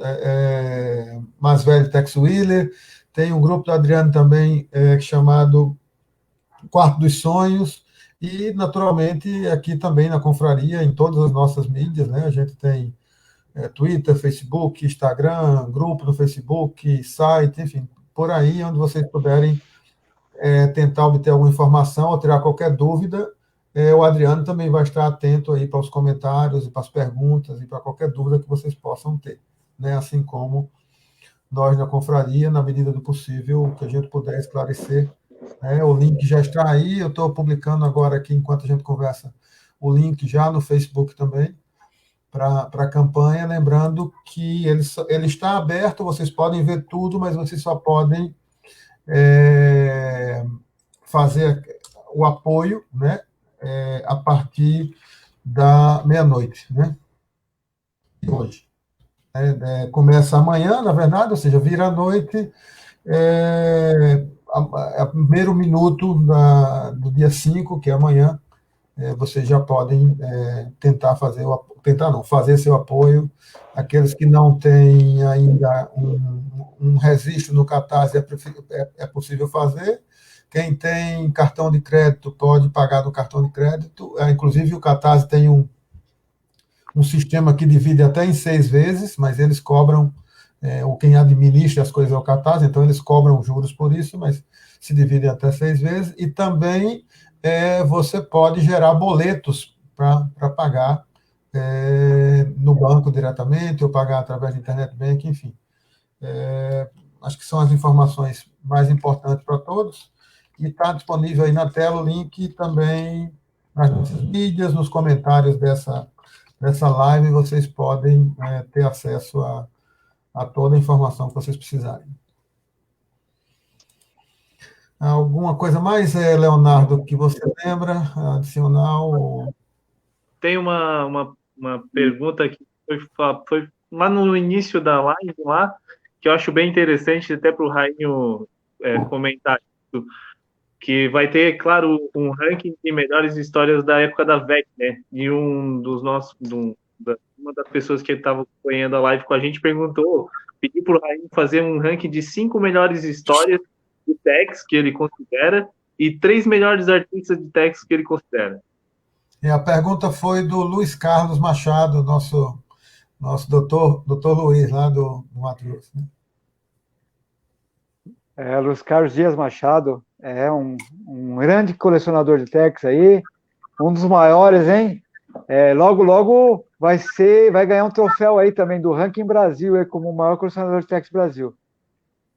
mais velho, Tex Willer, tem um grupo do Adriano também chamado Quarto dos Sonhos, e, naturalmente, aqui também na Confraria, em todas as nossas mídias, né? A gente tem Twitter, Facebook, Instagram, grupo no Facebook, site, enfim, por aí, onde vocês puderem tentar obter alguma informação ou tirar qualquer dúvida, o Adriano também vai estar atento aí para os comentários e para as perguntas e para qualquer dúvida que vocês possam ter, né? Assim como nós na Confraria, na medida do possível, o que a gente puder esclarecer. O link já está aí, eu estou publicando agora aqui, enquanto a gente conversa, o link já no Facebook também, para a campanha, lembrando que ele está aberto, vocês podem ver tudo, mas vocês só podem fazer o apoio, né, a partir da meia-noite, né, de hoje. Começa amanhã, na verdade, ou seja, vira a noite, a primeiro minuto do dia 5, que é amanhã, vocês já podem tentar fazer fazer seu apoio. Aqueles que não têm ainda um registro no Catarse, é possível fazer. Quem tem cartão de crédito pode pagar no cartão de crédito. Inclusive, o Catarse tem um sistema que divide até em 6 vezes, mas eles cobram, ou quem administra as coisas é o Catarse, então eles cobram juros por isso, mas se divide até 6 vezes. E também você pode gerar boletos para pagar no banco diretamente, ou pagar através do Internet Bank, enfim. Acho que são as informações mais importantes para todos. E está disponível aí na tela o link também nas nossas mídias, nos comentários dessa live, vocês podem ter acesso a toda a informação que vocês precisarem. Alguma coisa mais, Leonardo, que você lembra, adicional? Tem uma pergunta que foi lá no início da live, lá, que eu acho bem interessante, até para o Rainho comentar isso, que vai ter, claro, um ranking de melhores histórias da época da VEC, né? E uma das pessoas que estava acompanhando a live com a gente pediu para o Rainho fazer um ranking de 5 melhores histórias de Tex que ele considera e 3 melhores artistas de Tex que ele considera. E a pergunta foi do Luiz Carlos Machado, nosso doutor Luiz, lá do Mato Grosso. Né? Luiz Carlos Dias Machado é um grande colecionador de Tex aí, um dos maiores, hein? Logo vai ganhar um troféu aí também do Ranking Brasil, aí, como o maior colecionador de Tex Brasil.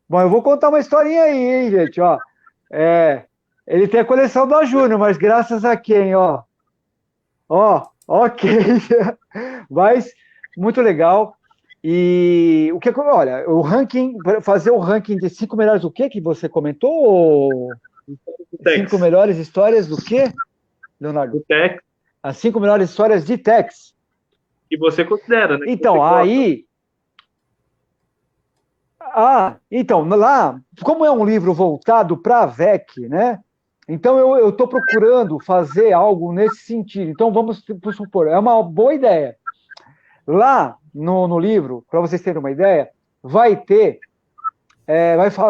Bom, eu vou contar uma historinha aí, hein, gente, ó. Ele tem a coleção da Júnior, mas graças a quem, ó? Ok. Mas, muito legal. E olha, fazer o ranking de 5 melhores do que você comentou? 5 melhores histórias do quê, Leonardo? Do Tex. As 5 melhores histórias de Tex. Que você considera, né? Então, aí... então, lá, como é um livro voltado para a VEC, né? Então, eu estou procurando fazer algo nesse sentido. Então, vamos supor, é uma boa ideia. Lá no livro, para vocês terem uma ideia, vai ter,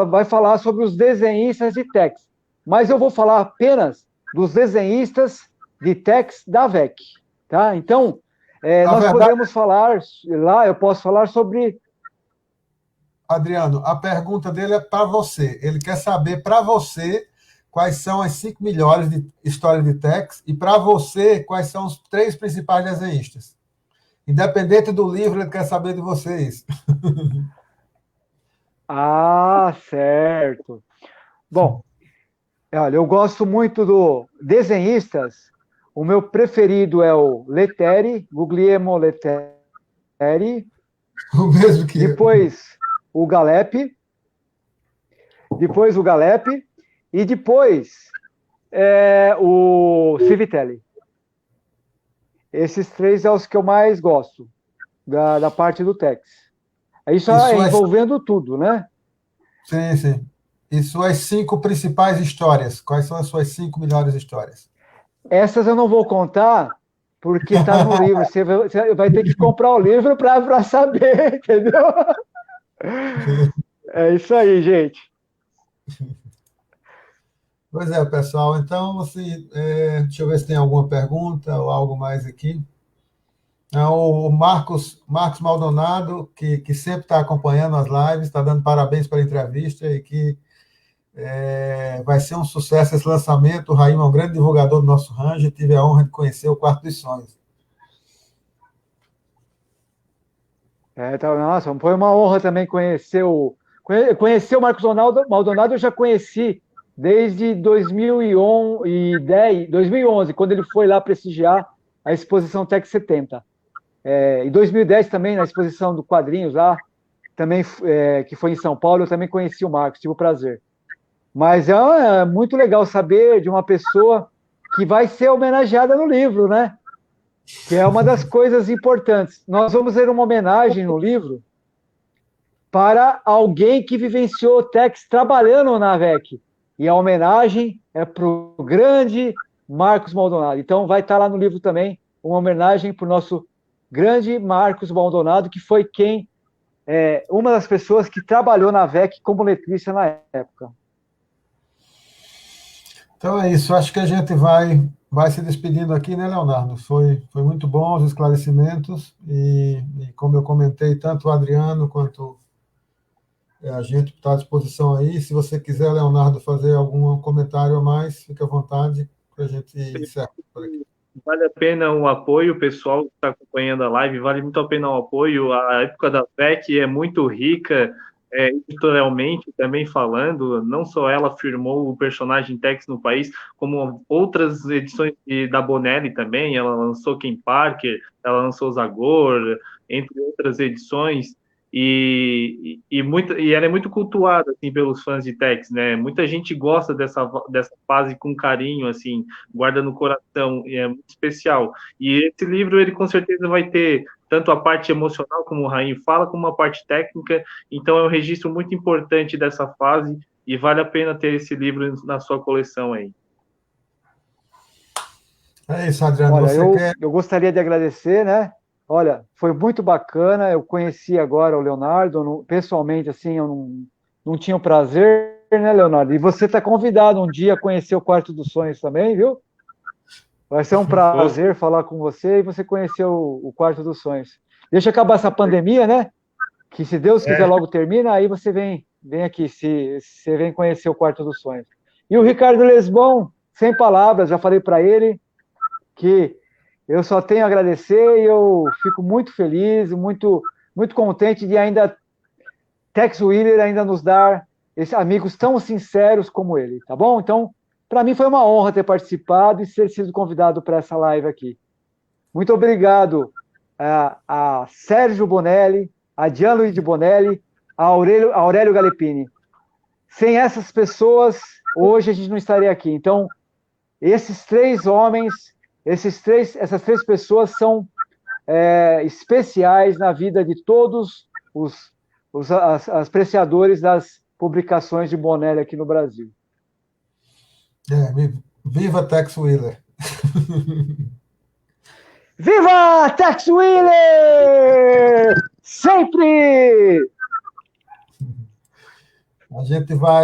vai falar sobre os desenhistas de Tex. Mas eu vou falar apenas dos desenhistas de Tex da VEC. Tá? Então, podemos falar, lá eu posso falar sobre... Adriano, a pergunta dele é para você. Ele quer saber, para você, quais são as 5 melhores de história de Tex, e para você, quais são os 3 principais desenhistas. Independente do livro, ele quer saber de vocês. Certo. Bom, olha, eu gosto muito do desenhistas. O meu preferido é o Lettieri, Guglielmo Lettieri. O mesmo que depois o Galep, e depois o Civitelli. Esses 3 são os que eu mais gosto da parte do Tex. Isso envolvendo tudo, né? Sim, sim. E suas 5 principais histórias? Quais são as suas 5 melhores histórias? Essas eu não vou contar, porque está no livro. Você vai ter que comprar o livro para saber, entendeu? É isso aí, gente. Pois é, pessoal. Então, assim, deixa eu ver se tem alguma pergunta ou algo mais aqui. O Marcos Maldonado, que sempre está acompanhando as lives, está dando parabéns pela entrevista e que vai ser um sucesso esse lançamento. O Raim é um grande divulgador do nosso range. Tive a honra de conhecer o Quarto dos Sonhos. Então, nossa, foi uma honra também conhecer o Marcos Maldonado. Eu já conheci desde 2011, quando ele foi lá prestigiar a exposição Tech 70. Em 2010 também, na exposição do Quadrinhos lá, também, que foi em São Paulo, eu também conheci o Marcos, tive o prazer. Mas é muito legal saber de uma pessoa que vai ser homenageada no livro, né? Que é uma das coisas importantes. Nós vamos ter uma homenagem no livro para alguém que vivenciou Tex trabalhando na AVEC. E a homenagem é para o grande Marcos Maldonado. Então, vai estar lá no livro também uma homenagem para o nosso grande Marcos Maldonado, que foi uma das pessoas que trabalhou na AVEC como letrista na época. Então é isso. Acho que a gente vai se despedindo aqui, né, Leonardo? Foi muito bom os esclarecimentos e como eu comentei, tanto o Adriano quanto a gente está à disposição aí. Se você quiser, Leonardo, fazer algum comentário a mais, fique à vontade para a gente encerrar por aqui. Vale a pena o apoio, o pessoal que está acompanhando a live, vale muito a pena o apoio. A época da VEC é muito rica, editorialmente também falando, não só ela firmou o personagem Tex no país, como outras edições da Bonelli também. Ela lançou Ken Parker, ela lançou Zagor, entre outras edições. E ela é muito cultuada assim pelos fãs de Tex, né? Muita gente gosta dessa fase com carinho, assim, guarda no coração, e é muito especial. E esse livro, ele com certeza vai ter tanto a parte emocional, como o Raim fala, como a parte técnica. Então é um registro muito importante dessa fase e vale a pena ter esse livro na sua coleção aí. É isso, Adriano. Olha, eu gostaria de agradecer, né? Olha, foi muito bacana. Eu conheci agora o Leonardo, pessoalmente, assim, eu não tinha o prazer, né, Leonardo? E você está convidado um dia a conhecer o Quarto dos Sonhos também, viu? Vai ser um prazer falar com você e você conhecer o Quarto dos Sonhos. Deixa acabar essa pandemia, né? Que se Deus quiser logo termina, aí você vem aqui, você vem conhecer o Quarto dos Sonhos. E o Ricardo Lesbon, sem palavras, já falei para ele que eu só tenho a agradecer e eu fico muito feliz, muito, muito contente de ainda Tex Willer ainda nos dar esses amigos tão sinceros como ele, tá bom? Então, para mim foi uma honra ter participado e ser sido convidado para essa live aqui. Muito obrigado a Sérgio Bonelli, a Gianluigi Bonelli, a Aurélio Galepini. Sem essas pessoas, hoje a gente não estaria aqui. Então, esses três homens, essas três pessoas são especiais na vida de todos os apreciadores das publicações de Bonelli aqui no Brasil. Viva Tex Willer! Viva Tex Willer! Sempre! A gente vai